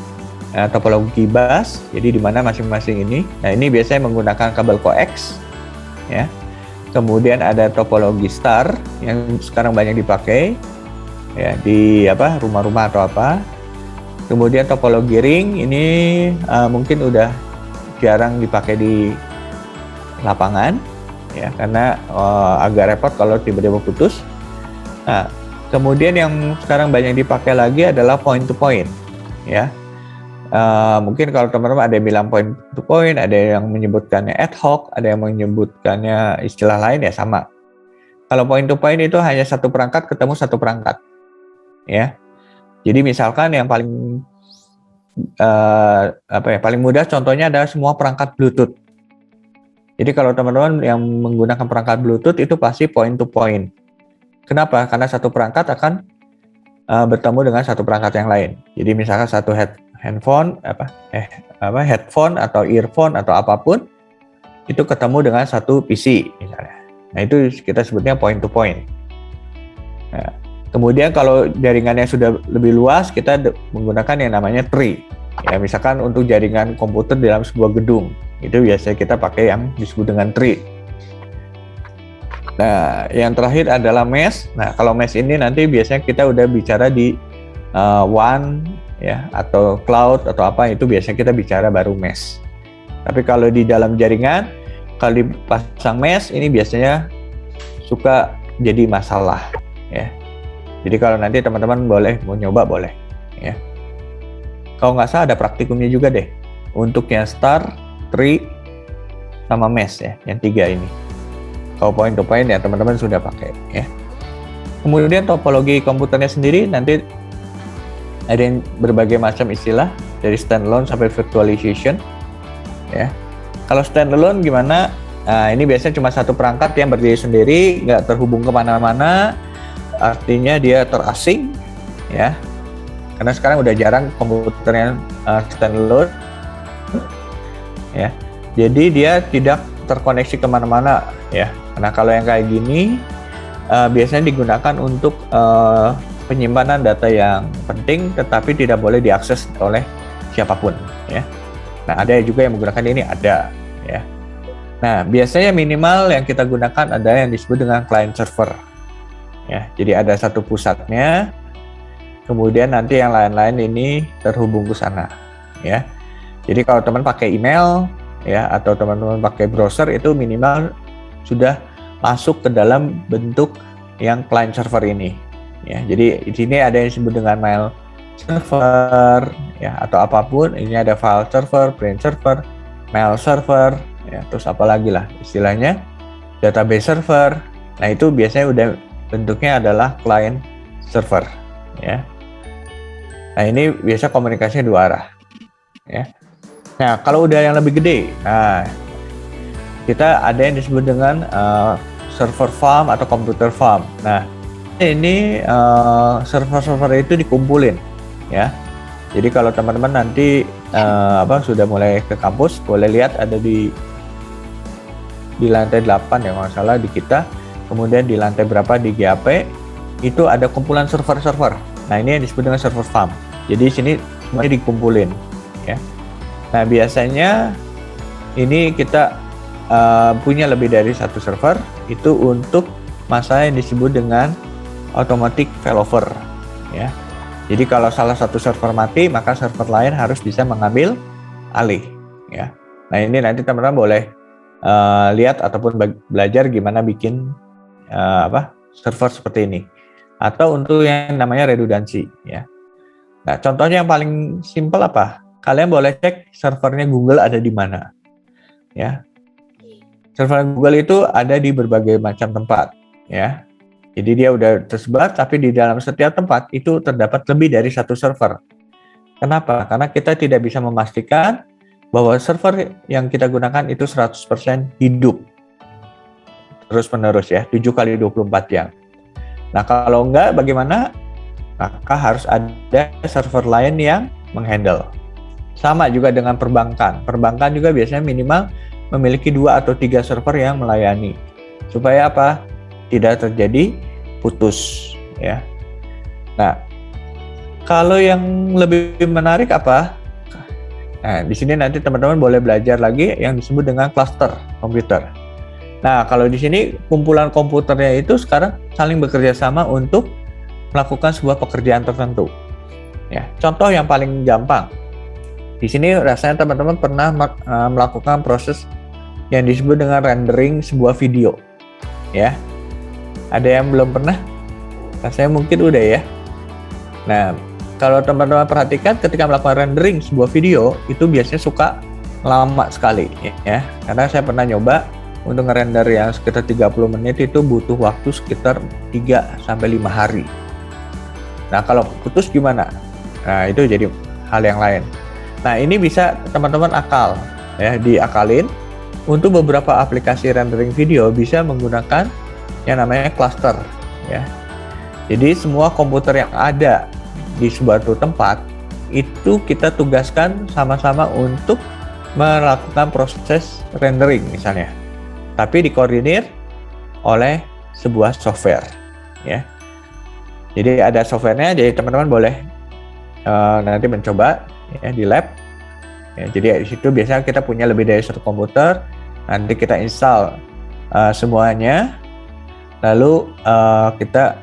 topologi bus. Jadi di mana masing-masing ini. Nah, ini biasanya menggunakan kabel coax ya. Kemudian ada topologi star yang sekarang banyak dipakai ya di rumah-rumah atau apa. Kemudian topologi ring ini mungkin udah jarang dipakai di lapangan ya karena agak repot kalau tiba-tiba putus. Nah, kemudian yang sekarang banyak dipakai lagi adalah point to point ya. Mungkin kalau teman-teman ada yang bilang point to point, ada yang menyebutkannya ad hoc, ada yang menyebutkannya istilah lain ya sama. Kalau point to point itu hanya satu perangkat ketemu satu perangkat, ya. Jadi misalkan yang paling paling mudah contohnya adalah semua perangkat Bluetooth. Jadi kalau teman-teman yang menggunakan perangkat Bluetooth itu pasti point to point. Kenapa? Karena satu perangkat akan bertemu dengan satu perangkat yang lain. Jadi misalkan satu headphone atau earphone atau apapun itu ketemu dengan satu PC misalnya. Nah, itu kita sebutnya point to point. Nah, kemudian kalau jaringannya sudah lebih luas, kita menggunakan yang namanya tree. Ya, misalkan untuk jaringan komputer dalam sebuah gedung, itu biasanya kita pakai yang disebut dengan tree. Nah, yang terakhir adalah mesh. Nah, kalau mesh ini nanti biasanya kita udah bicara di WAN ya atau cloud atau apa, itu biasanya kita bicara baru mesh. Tapi kalau di dalam jaringan, kalau dipasang mesh ini biasanya suka jadi masalah ya. Jadi kalau nanti teman-teman mau nyoba boleh ya. Kalau nggak salah ada praktikumnya juga deh. Untuk yang star tree, sama mesh ya, yang 3 ini. Kalau point to point ya teman-teman sudah pakai ya. Kemudian topologi komputernya sendiri nanti ada yang berbagai macam istilah dari standalone sampai virtualization ya. Kalau standalone gimana? Nah, ini biasanya cuma satu perangkat yang berdiri sendiri, nggak terhubung kemana-mana, artinya dia terasing ya. Karena sekarang udah jarang komputernya standalone ya. Jadi dia tidak terkoneksi kemana-mana ya. Nah kalau yang kayak gini biasanya digunakan untuk penyimpanan data yang penting tetapi tidak boleh diakses oleh siapapun ya. Nah ada juga yang menggunakan ini, ada ya. Nah biasanya minimal yang kita gunakan ada yang disebut dengan client server ya. Jadi ada satu pusatnya, kemudian nanti yang lain-lain ini terhubung ke sana ya. Jadi kalau teman pakai email ya atau teman-teman pakai browser itu minimal sudah masuk ke dalam bentuk yang client server ini ya. Jadi di sini ada yang disebut dengan mail server ya atau apapun. Ini ada file server, print server, mail server ya, terus apa lagi lah istilahnya, database server. Nah itu biasanya udah bentuknya adalah client server ya. Nah ini biasa komunikasinya dua arah ya. Nah, kalau udah yang lebih gede, nah kita ada yang disebut dengan server farm atau computer farm. Nah, ini server-server itu dikumpulin, ya. Jadi kalau teman-teman nanti sudah mulai ke kampus, boleh lihat ada di lantai 8 ya, nggak salah di kita. Kemudian di lantai berapa di GAP itu ada kumpulan server-server. Nah, ini yang disebut dengan server farm. Jadi sini semuanya dikumpulin, ya. Nah biasanya ini kita punya lebih dari satu server itu untuk masalah yang disebut dengan automatic failover ya. Jadi kalau salah satu server mati maka server lain harus bisa mengambil alih ya. Nah ini nanti teman-teman boleh lihat ataupun belajar gimana bikin server seperti ini atau untuk yang namanya redundansi ya. Nah contohnya yang paling simpel apa? Kalian boleh cek servernya Google ada di mana, ya. Server Google itu ada di berbagai macam tempat, ya. Jadi dia udah tersebar, tapi di dalam setiap tempat itu terdapat lebih dari satu server. Kenapa? Karena kita tidak bisa memastikan bahwa server yang kita gunakan itu 100% hidup, terus menerus ya, 7 kali 24 jam. Nah kalau enggak, bagaimana? Maka harus ada server lain yang menghandle. Sama juga dengan perbankan. Perbankan juga biasanya minimal memiliki 2 atau 3 server yang melayani. Supaya apa? Tidak terjadi putus ya. Nah, kalau yang lebih menarik apa? Nah, di sini nanti teman-teman boleh belajar lagi yang disebut dengan cluster komputer. Nah, kalau di sini kumpulan komputernya itu sekarang saling bekerja sama untuk melakukan sebuah pekerjaan tertentu. Ya, contoh yang paling gampang. Di sini rasanya teman-teman pernah melakukan proses yang disebut dengan rendering sebuah video. Ya. Ada yang belum pernah? Rasanya mungkin udah ya. Nah, kalau teman-teman perhatikan ketika melakukan rendering sebuah video itu biasanya suka lama sekali ya. Karena saya pernah nyoba untuk ngerender yang sekitar 30 menit itu butuh waktu sekitar 3 sampai 5 hari. Nah, kalau putus gimana? Nah, itu jadi hal yang lain. Nah, ini bisa teman-teman akal ya, diakalin. Untuk beberapa aplikasi rendering video bisa menggunakan yang namanya cluster ya. Jadi semua komputer yang ada di suatu tempat itu kita tugaskan sama-sama untuk melakukan proses rendering misalnya. Tapi dikoordinir oleh sebuah software ya. Jadi ada softwarenya, jadi teman-teman boleh nanti mencoba ya di lab. Ya, jadi di situ biasanya kita punya lebih dari satu komputer, nanti kita install semuanya, lalu kita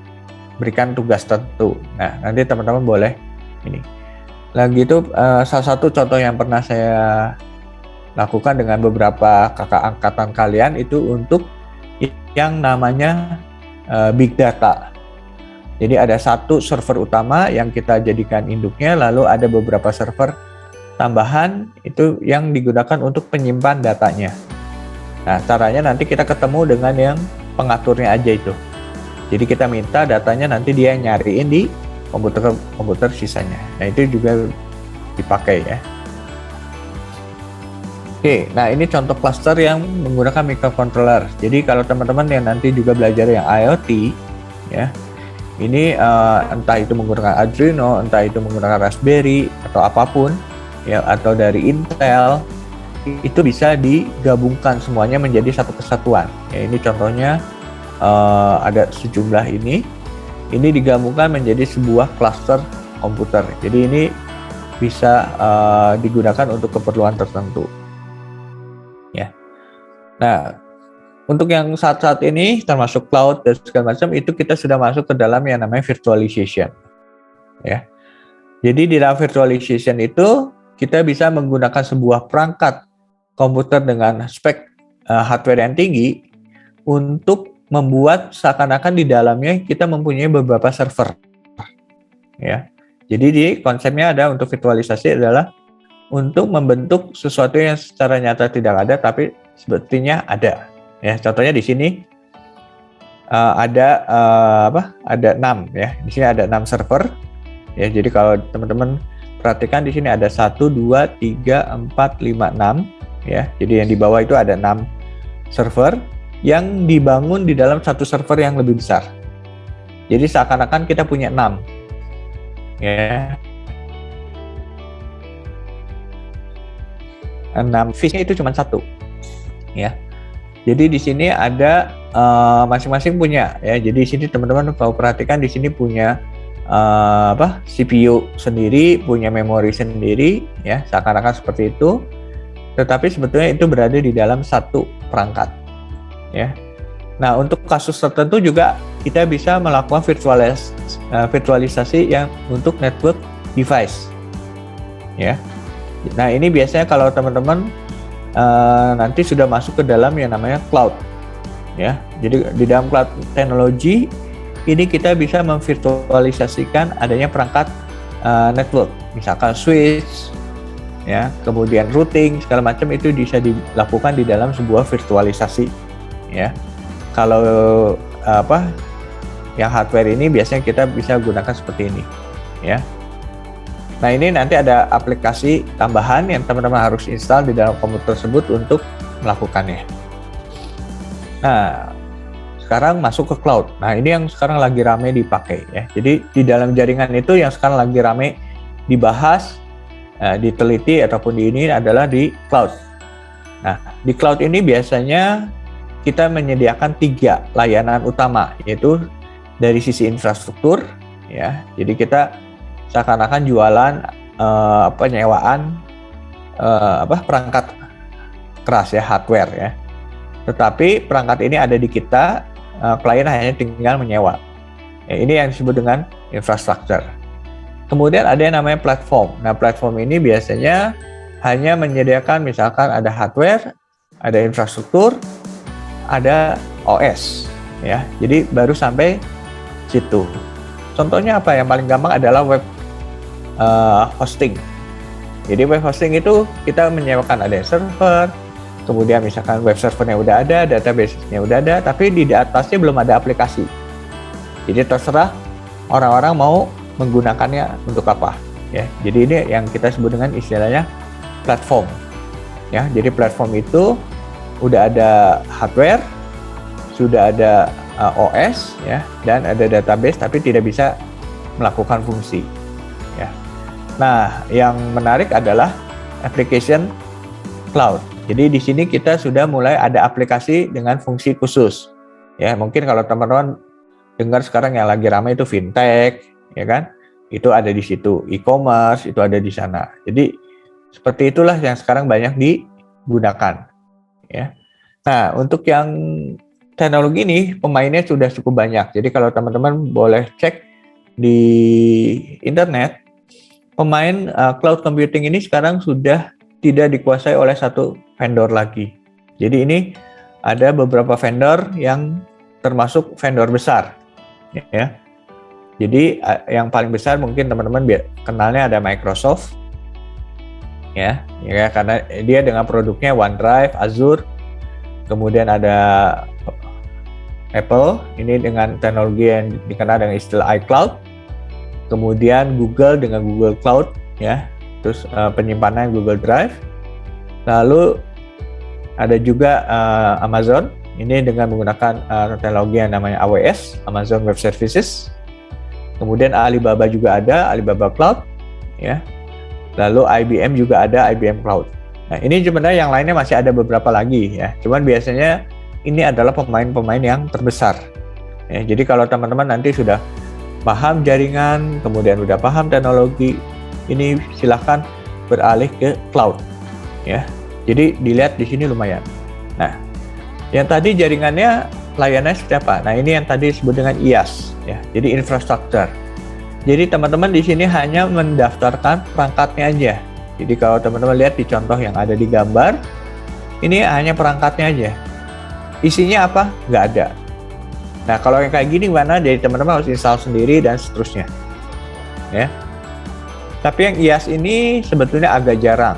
berikan tugas tertentu. Nah, nanti teman-teman boleh ini. Lagi itu salah satu contoh yang pernah saya lakukan dengan beberapa kakak angkatan kalian itu untuk yang namanya big data. Jadi ada satu server utama yang kita jadikan induknya, lalu ada beberapa server tambahan itu yang digunakan untuk penyimpan datanya. Nah, caranya nanti kita ketemu dengan yang pengaturnya aja itu. Jadi kita minta datanya nanti dia nyariin di komputer sisanya. Nah, itu juga dipakai ya. Oke, nah ini contoh cluster yang menggunakan microcontroller. Jadi kalau teman-teman yang nanti juga belajar yang IoT, ya, ini entah itu menggunakan Arduino, entah itu menggunakan Raspberry atau apapun, ya, atau dari Intel, itu bisa digabungkan semuanya menjadi satu kesatuan. Ya, ini contohnya ada sejumlah ini digabungkan menjadi sebuah cluster komputer. Jadi ini bisa digunakan untuk keperluan tertentu. Ya. Nah, untuk yang saat-saat ini termasuk cloud dan segala macam itu kita sudah masuk ke dalam yang namanya virtualization. Ya. Jadi di dalam virtualization itu kita bisa menggunakan sebuah perangkat komputer dengan spek hardware yang tinggi untuk membuat seakan-akan di dalamnya kita mempunyai beberapa server. Ya. Jadi di konsepnya ada untuk virtualisasi adalah untuk membentuk sesuatu yang secara nyata tidak ada tapi sepertinya ada. Ya, contohnya di sini ada 6 ya. Di sini ada 6 server. Ya, jadi kalau teman-teman perhatikan di sini ada 1 2 3 4 5 6 ya. Jadi yang di bawah itu ada 6 server yang dibangun di dalam satu server yang lebih besar. Jadi seakan-akan kita punya 6. Ya. 6 fish-nya itu cuma 1 ya. Jadi di sini ada masing-masing punya ya. Jadi di sini teman-teman kalau perhatikan di sini punya CPU sendiri, punya memori sendiri ya, seakan-akan seperti itu. Tetapi sebetulnya itu berada di dalam satu perangkat ya. Nah, untuk kasus tertentu juga kita bisa melakukan virtualisasi yang untuk network device ya. Nah, ini biasanya kalau teman-teman nanti sudah masuk ke dalam yang namanya cloud, ya. Jadi di dalam cloud teknologi ini kita bisa memvirtualisasikan adanya perangkat network, misalkan switch, ya, kemudian routing segala macam itu bisa dilakukan di dalam sebuah virtualisasi, ya. Kalau yang hardware ini biasanya kita bisa gunakan seperti ini, ya. Nah, ini nanti ada aplikasi tambahan yang teman-teman harus install di dalam komputer tersebut untuk melakukannya. Nah, sekarang masuk ke cloud. Nah, ini yang sekarang lagi rame dipakai ya. Jadi di dalam jaringan itu yang sekarang lagi rame dibahas, diteliti ataupun di ini adalah di cloud. Nah, di cloud ini biasanya kita menyediakan 3 layanan utama, yaitu dari sisi infrastruktur ya. Jadi kita seakan-akan jualan penyewaan perangkat keras ya, hardware ya. Tetapi perangkat ini ada di kita, klien hanya tinggal menyewa. Ya, ini yang disebut dengan infrastructure. Kemudian ada yang namanya platform. Nah, platform ini biasanya hanya menyediakan misalkan ada hardware, ada infrastruktur, ada OS ya. Jadi baru sampai situ. Contohnya apa? Yang paling gampang adalah web hosting. Jadi web hosting itu kita menyewakan ada server, kemudian misalkan web servernya udah ada, database-nya udah ada, tapi di atasnya belum ada aplikasi. Jadi terserah orang-orang mau menggunakannya untuk apa, ya. Jadi ini yang kita sebut dengan istilahnya platform, ya. Jadi platform itu udah ada hardware, sudah ada OS, ya, dan ada database, tapi tidak bisa melakukan fungsi, ya. Nah, yang menarik adalah application cloud. Jadi di sini kita sudah mulai ada aplikasi dengan fungsi khusus. Ya, mungkin kalau teman-teman dengar sekarang yang lagi ramai itu fintech, ya kan? Itu ada di situ, e-commerce itu ada di sana. Jadi seperti itulah yang sekarang banyak digunakan, ya. Nah, untuk yang teknologi ini pemainnya sudah cukup banyak. Jadi kalau teman-teman boleh cek di internet, pemain cloud computing ini sekarang sudah tidak dikuasai oleh satu vendor lagi. Jadi ini ada beberapa vendor yang termasuk vendor besar, ya. Jadi yang paling besar mungkin teman-teman kenalnya ada Microsoft, ya karena dia dengan produknya OneDrive, Azure, kemudian ada Apple ini dengan teknologi yang dikenal dengan istilah iCloud, kemudian Google dengan Google Cloud, ya, terus penyimpanan Google Drive, lalu ada juga Amazon ini dengan menggunakan teknologi yang namanya AWS, Amazon Web Services, kemudian Alibaba juga ada Alibaba Cloud, ya. Lalu IBM juga ada IBM Cloud. Nah, ini sebenarnya yang lainnya masih ada beberapa lagi ya. Cuman biasanya ini adalah pemain-pemain yang terbesar. Ya, jadi kalau teman-teman nanti sudah paham jaringan, kemudian sudah paham teknologi, ini silahkan beralih ke cloud. Ya, jadi dilihat di sini lumayan. Nah, yang tadi jaringannya layanannya seperti apa? Nah, ini yang tadi disebut dengan IaaS. Ya, jadi infrastruktur. Jadi teman-teman di sini hanya mendaftarkan perangkatnya aja. Jadi kalau teman-teman lihat di contoh yang ada di gambar, ini hanya perangkatnya aja. Isinya apa? Nggak ada. Nah, kalau yang kayak gini mana? Jadi teman-teman harus install sendiri dan seterusnya. Ya. Tapi yang IaaS ini sebetulnya agak jarang.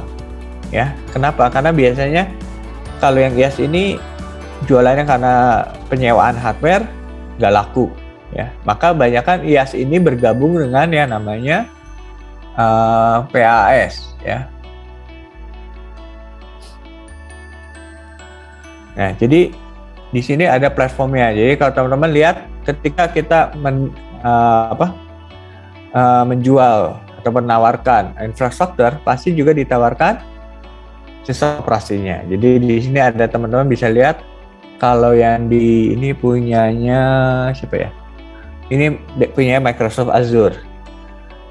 Ya. Kenapa? Karena biasanya kalau yang IaaS ini jualannya karena penyewaan hardware nggak laku. Ya, maka kebanyakan IaaS ini bergabung dengan yang namanya PaaS, ya. Nah, jadi di sini ada platformnya. Jadi kalau teman-teman lihat, ketika kita menjual atau menawarkan infrastruktur, pasti juga ditawarkan sistem operasinya. Jadi di sini ada teman-teman bisa lihat kalau yang di ini punyanya siapa ya? Ini punya Microsoft Azure.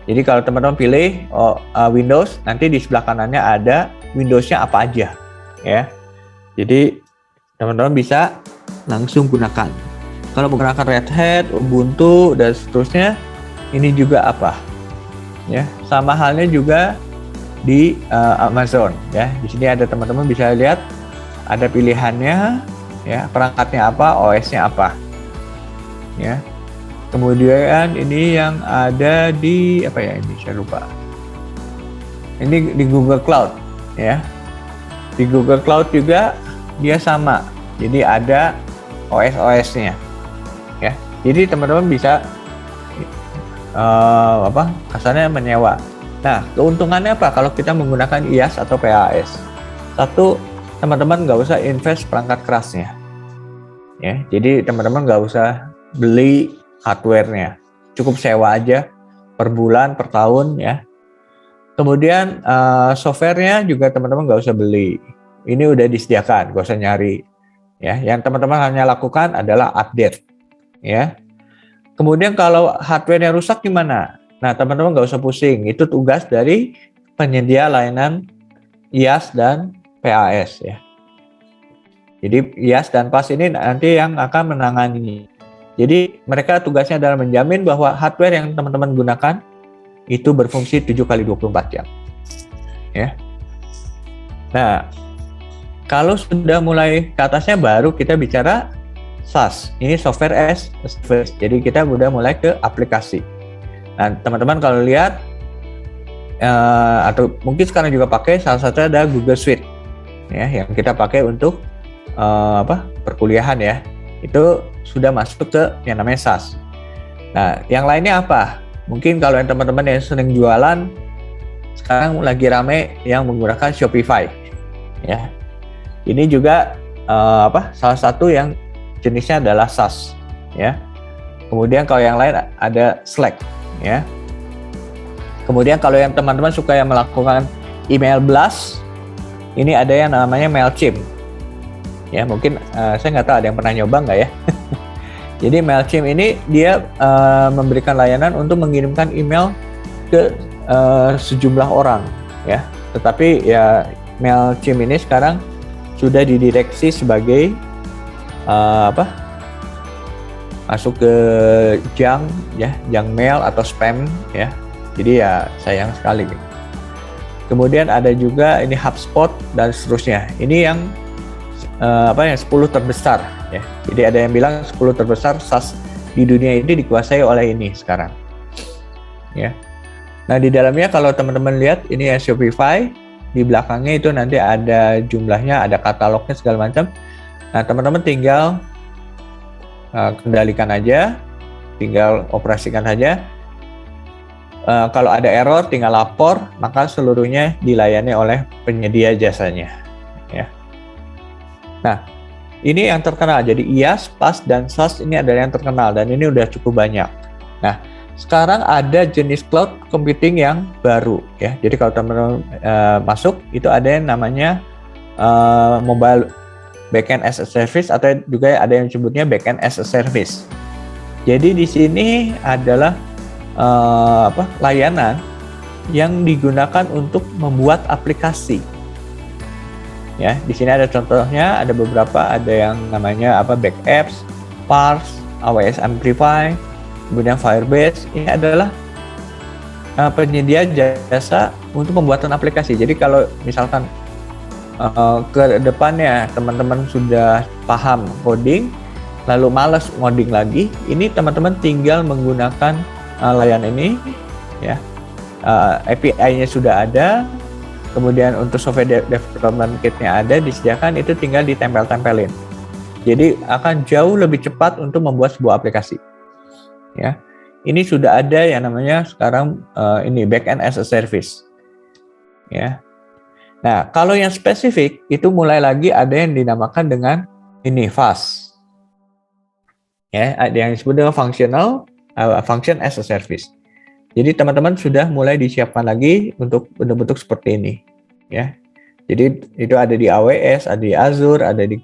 Jadi kalau teman-teman pilih Windows, nanti di sebelah kanannya ada Windows-nya apa aja, ya. Jadi teman-teman bisa langsung gunakan. Kalau menggunakan Red Hat, Ubuntu dan seterusnya, ini juga apa, ya. Sama halnya juga di Amazon, ya. Di sini ada teman-teman bisa lihat ada pilihannya, ya, perangkatnya apa, OS-nya apa, ya. Kemudian ini yang ada di apa ya, ini saya lupa. Ini di Google Cloud, ya. Di Google Cloud juga dia sama. Jadi ada OS-OS-nya, ya. Jadi teman-teman bisa kasarnya menyewa. Nah, keuntungannya apa kalau kita menggunakan IaaS atau PaaS? Satu, teman-teman nggak usah invest perangkat kerasnya, ya. Jadi teman-teman nggak usah beli hardware-nya, cukup sewa aja per bulan, per tahun, ya. Kemudian software-nya juga teman-teman nggak usah beli, ini udah disediakan, nggak usah nyari, ya. Yang teman-teman hanya lakukan adalah update, ya. Kemudian kalau hardware-nya rusak gimana? Nah, teman-teman nggak usah pusing, itu tugas dari penyedia layanan IaaS dan PaaS, ya. Jadi IaaS dan PaaS ini nanti yang akan menangani. Jadi mereka tugasnya adalah menjamin bahwa hardware yang teman-teman gunakan itu berfungsi 7x24 jam. Ya. Nah, kalau sudah mulai ke atasnya baru kita bicara SaaS. Ini software as a service. Jadi kita udah mulai ke aplikasi. Nah, teman-teman kalau lihat atau mungkin sekarang juga pakai, salah satu ada Google Suite, ya, yang kita pakai untuk perkuliahan, ya. Itu sudah masuk ke yang namanya SaaS. Nah, yang lainnya apa? Mungkin kalau yang teman-teman yang sering jualan, sekarang lagi rame yang menggunakan Shopify, ya. Ini juga salah satu yang jenisnya adalah SaaS, ya. Kemudian kalau yang lain ada Slack, ya. Kemudian kalau yang teman-teman suka yang melakukan email blast, ini ada yang namanya Mailchimp. Ya, mungkin saya nggak tahu ada yang pernah nyoba nggak ya. Jadi Mailchimp ini dia memberikan layanan untuk mengirimkan email ke sejumlah orang, ya. Tetapi ya Mailchimp ini sekarang sudah didireksi sebagai masuk ke junk, ya, junk mail atau spam, ya. Jadi ya sayang sekali. Kemudian ada juga ini HubSpot dan seterusnya. Ini yang yang 10 terbesar, ya. Jadi ada yang bilang 10 terbesar SaaS di dunia ini dikuasai oleh ini sekarang, ya. Nah, di dalamnya kalau teman-teman lihat ini ya Shopify, di belakangnya itu nanti ada jumlahnya, ada katalognya segala macam. Nah, teman-teman tinggal kendalikan aja, tinggal operasikan saja. Kalau ada error tinggal lapor, maka seluruhnya dilayani oleh penyedia jasanya. Ya. Nah, ini yang terkenal. Jadi IaaS, PaaS, dan SaaS ini adalah yang terkenal dan ini udah cukup banyak. Nah, sekarang ada jenis cloud computing yang baru ya. Jadi kalau teman-teman masuk itu ada yang namanya mobile backend as a service atau juga ada yang disebutnya backend as a service. Jadi di sini adalah layanan yang digunakan untuk membuat aplikasi. Ya, di sini ada contohnya, ada beberapa, ada yang namanya back apps, Parse, AWS Amplify, kemudian Firebase. Ini adalah penyedia jasa untuk pembuatan aplikasi. Jadi kalau misalkan ke depannya teman-teman sudah paham coding, lalu malas ngoding lagi, ini teman-teman tinggal menggunakan layanan ini, ya. API-nya sudah ada. Kemudian untuk software development kit-nya ada, disediakan, itu tinggal ditempel-tempelin. Jadi akan jauh lebih cepat untuk membuat sebuah aplikasi. Ya, ini sudah ada yang namanya sekarang ini backend as a service. Ya, nah kalau yang spesifik itu mulai lagi ada yang dinamakan dengan ini FaaS. Ya, ada yang disebut dengan function as a service. Jadi teman-teman sudah mulai disiapkan lagi untuk bentuk-bentuk seperti ini, ya. Jadi itu ada di AWS, ada di Azure, ada di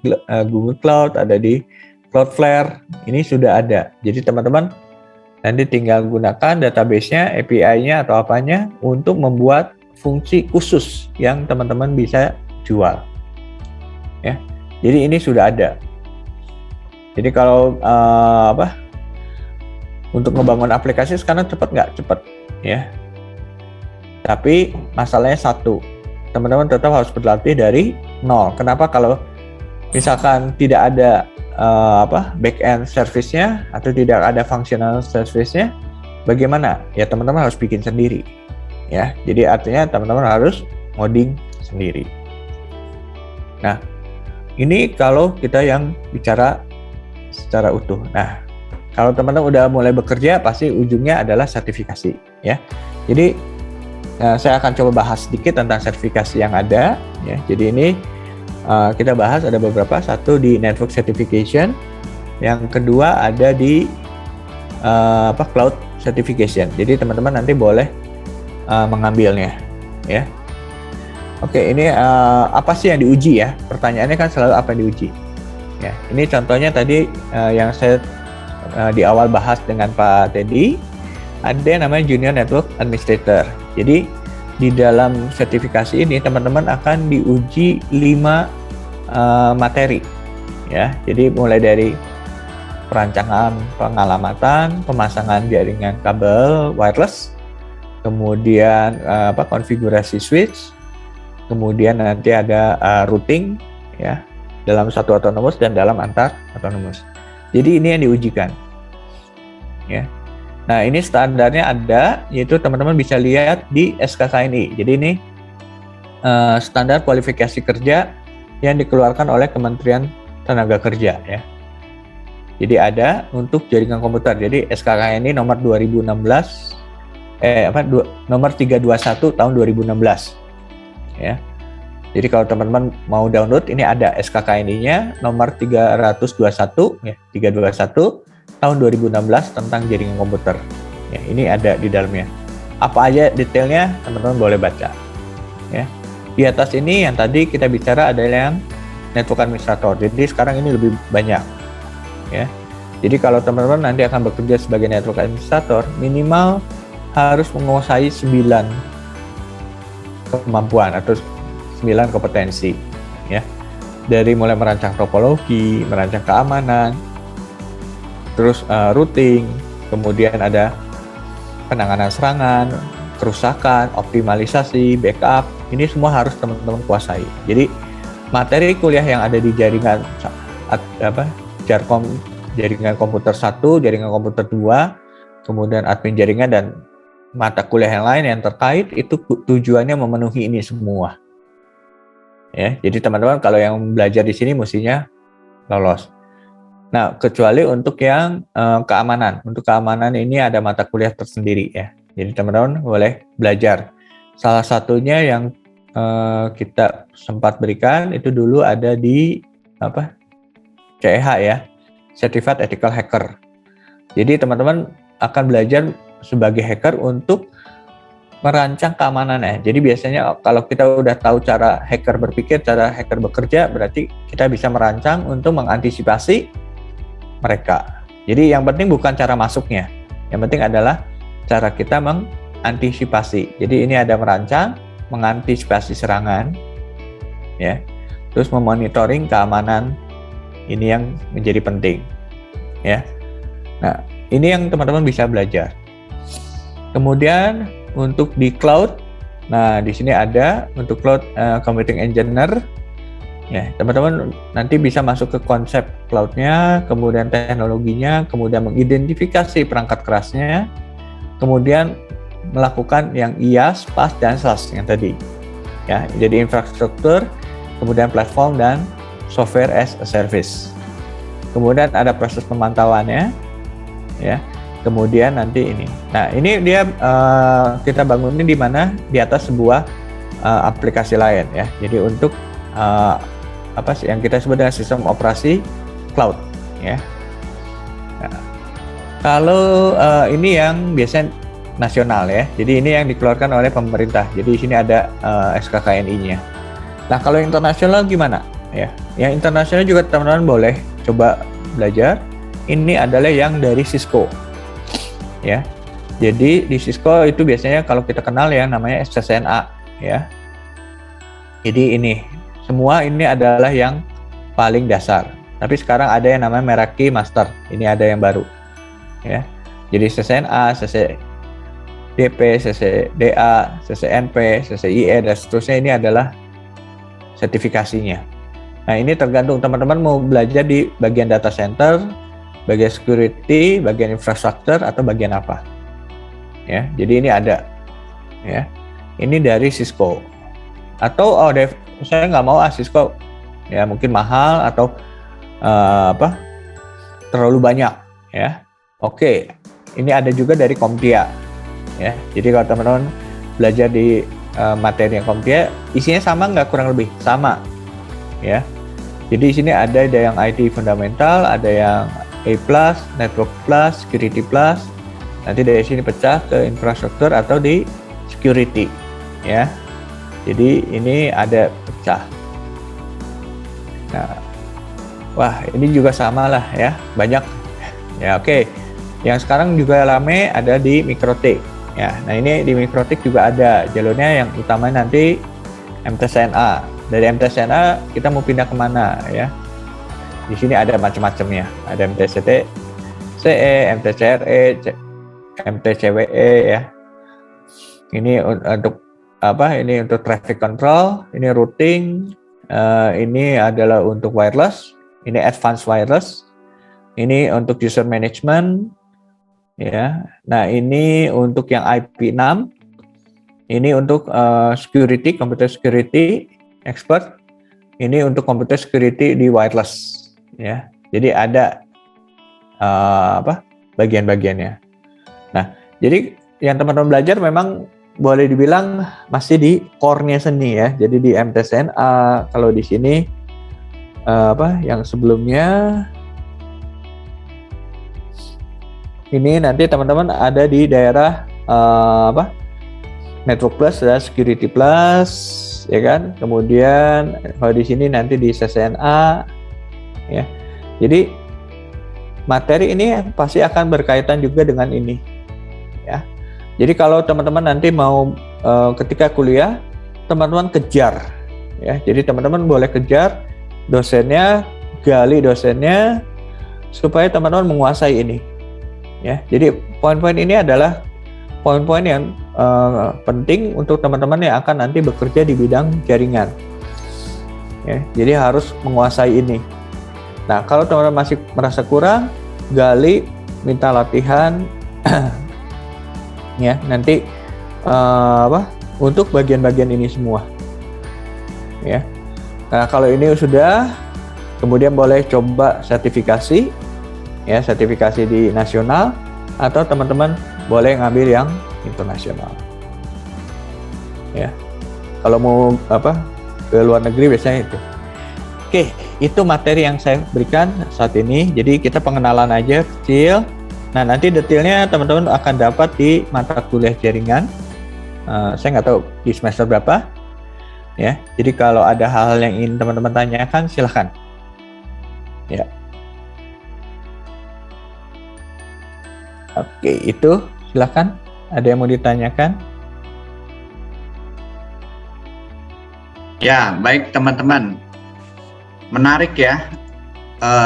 Google Cloud, ada di Cloudflare. Ini sudah ada. Jadi teman-teman nanti tinggal gunakan database-nya, API-nya atau apanya untuk membuat fungsi khusus yang teman-teman bisa jual. Ya. Jadi ini sudah ada. Jadi kalau untuk ngebangun aplikasi sekarang cepat nggak? Cepat, ya. Tapi masalahnya satu, teman-teman tetap harus berlatih dari nol. Kenapa? Kalau misalkan tidak ada back-end service-nya atau tidak ada functional service-nya, bagaimana? Ya teman-teman harus bikin sendiri, ya. Jadi artinya teman-teman harus ngoding sendiri. Nah, ini kalau kita yang bicara secara utuh. Nah, kalau teman-teman udah mulai bekerja, pasti ujungnya adalah sertifikasi, ya. Jadi saya akan coba bahas sedikit tentang sertifikasi yang ada, ya. Jadi ini kita bahas ada beberapa. Satu di network certification, yang kedua ada di cloud certification. Jadi teman-teman nanti boleh mengambilnya, ya. Oke, ini apa sih yang diuji ya? Pertanyaannya kan selalu apa yang diuji. Ya, ini contohnya tadi yang saya di awal bahas dengan Pak Teddy, ada yang namanya Junior Network Administrator. Jadi di dalam sertifikasi ini teman-teman akan diuji 5 materi, ya. Jadi mulai dari perancangan pengalamatan, pemasangan jaringan kabel wireless, kemudian konfigurasi switch, kemudian nanti ada routing, ya, dalam satu autonomous dan dalam antar autonomous. Jadi ini yang diujikan, ya. Nah ini standarnya ada, yaitu teman-teman bisa lihat di SKKNI. Jadi ini standar kualifikasi kerja yang dikeluarkan oleh Kementerian Tenaga Kerja, ya. Jadi ada untuk jaringan komputer. Jadi SKKNI nomor 2016, nomor 321 tahun 2016, ya. Jadi kalau teman-teman mau download, ini ada SKKNI-nya nomor 321 ya, 321 tahun 2016 tentang jaringan komputer. Ya, ini ada di dalamnya. Apa aja detailnya teman-teman boleh baca. Ya. Di atas ini yang tadi kita bicara adalah yang network administrator. Jadi sekarang ini lebih banyak. Ya. Jadi kalau teman-teman nanti akan bekerja sebagai network administrator, minimal harus menguasai 9 kemampuan atau 9 kompetensi, ya. Dari mulai merancang topologi, merancang keamanan, terus routing, kemudian ada penanganan serangan, kerusakan, optimalisasi, backup. Ini semua harus teman-teman kuasai. Jadi materi kuliah yang ada di jaringan jaringan komputer 1, jaringan komputer 2, kemudian admin jaringan dan mata kuliah yang lain yang terkait itu tujuannya memenuhi ini semua. Ya, jadi teman-teman kalau yang belajar di sini mestinya lolos. Nah, kecuali untuk yang keamanan. Untuk keamanan ini ada mata kuliah tersendiri ya. Jadi teman-teman boleh belajar. Salah satunya yang kita sempat berikan itu dulu ada di CEH ya, Certified Ethical Hacker. Jadi teman-teman akan belajar sebagai hacker untuk merancang keamanan ya. Jadi biasanya kalau kita udah tahu cara hacker berpikir, cara hacker bekerja, berarti kita bisa merancang untuk mengantisipasi mereka. Jadi yang penting bukan cara masuknya, yang penting adalah cara kita mengantisipasi. Jadi ini ada merancang, mengantisipasi serangan, ya, terus memonitoring keamanan, ini yang menjadi penting, ya. Nah, ini yang teman-teman bisa belajar. Kemudian untuk di cloud, nah di sini ada untuk cloud computing engineer. Ya, teman-teman nanti bisa masuk ke konsep cloud-nya, kemudian teknologinya, kemudian mengidentifikasi perangkat kerasnya, kemudian melakukan yang IaaS, PaaS, dan SaaS yang tadi. Ya, jadi infrastruktur, kemudian platform dan software as a service. Kemudian ada proses pemantauannya, ya. Kemudian nanti ini. Nah, ini dia kita bangunin di mana di atas sebuah aplikasi lain ya. Jadi untuk apa sih yang kita sebut dengan sistem operasi cloud ya. Nah, kalau ini yang biasanya nasional ya. Jadi ini yang dikeluarkan oleh pemerintah. Jadi di sini ada SKKNI-nya. Nah, kalau internasional gimana ya? Yang internasional juga teman-teman boleh coba belajar. Ini adalah yang dari Cisco. Ya. Jadi di Cisco itu biasanya kalau kita kenal ya namanya SCCNA ya. Jadi ini semua ini adalah yang paling dasar. Tapi sekarang ada yang namanya Meraki Master. Ini ada yang baru. Ya. Jadi CCNA, CCDP, CCDA, CCNP, CCIE dan seterusnya ini adalah sertifikasinya. Nah, ini tergantung teman-teman mau belajar di bagian data center, bagian security, bagian infrastruktur atau bagian apa. Ya, jadi ini ada ya. Ini dari Cisco. Atau saya nggak mau Cisco ya, mungkin mahal atau terlalu banyak ya. Oke, ini ada juga dari CompTIA ya. Jadi kalau teman-teman belajar di materi yang CompTIA, isinya sama nggak, kurang lebih sama ya. Jadi di sini ada yang IT fundamental, ada yang A+, Network Plus, Security Plus. Nanti dari sini pecah ke infrastruktur atau di security ya. Jadi ini ada pecah. Nah, wah ini juga sama lah ya, banyak. Ya oke. Yang sekarang juga rame ada di Mikrotik. Ya, nah ini di Mikrotik juga ada jalurnya yang utama nanti MTCNA. Dari MTCNA kita mau pindah kemana ya? Di sini ada macam-macamnya. Ada MTCT, CE, MTCRE, MTCWE ya. Ini untuk apa? Ini untuk traffic control, ini routing, ini adalah untuk wireless, ini advanced wireless, ini untuk user management, ya. Nah ini untuk yang IP6, ini untuk security, computer security expert, ini untuk computer security di wireless, ya. Jadi ada bagian-bagiannya. Nah, jadi yang teman-teman belajar memang boleh dibilang masih di core-nya seni ya. Jadi di MTCNA, kalau di sini yang sebelumnya ini nanti teman-teman ada di daerah Network Plus dan Security Plus ya kan. Kemudian kalau di sini nanti di CCNA ya. Jadi materi ini pasti akan berkaitan juga dengan ini ya. Jadi kalau teman-teman nanti mau ketika kuliah, teman-teman kejar ya. Jadi teman-teman boleh kejar dosennya, gali dosennya supaya teman-teman menguasai ini. Ya. Jadi poin-poin ini adalah poin-poin yang penting untuk teman-teman yang akan nanti bekerja di bidang jaringan. Ya. Jadi harus menguasai ini. Nah, kalau teman-teman masih merasa kurang, gali, minta latihan ya nanti untuk bagian-bagian ini semua ya. Nah, kalau ini sudah, kemudian boleh coba sertifikasi, ya, sertifikasi di nasional, atau teman-teman boleh ngambil yang internasional. Ya, kalau mau ke luar negeri biasanya itu. Oke, itu materi yang saya berikan saat ini. Jadi kita pengenalan aja kecil. Nah, nanti detailnya teman-teman akan dapat di mata kuliah jaringan. Saya nggak tahu di semester berapa. Ya, jadi kalau ada hal-hal yang ingin teman-teman tanyakan, silahkan. Ya. Oke, itu silahkan. Ada yang mau ditanyakan? Ya, baik teman-teman. Menarik ya.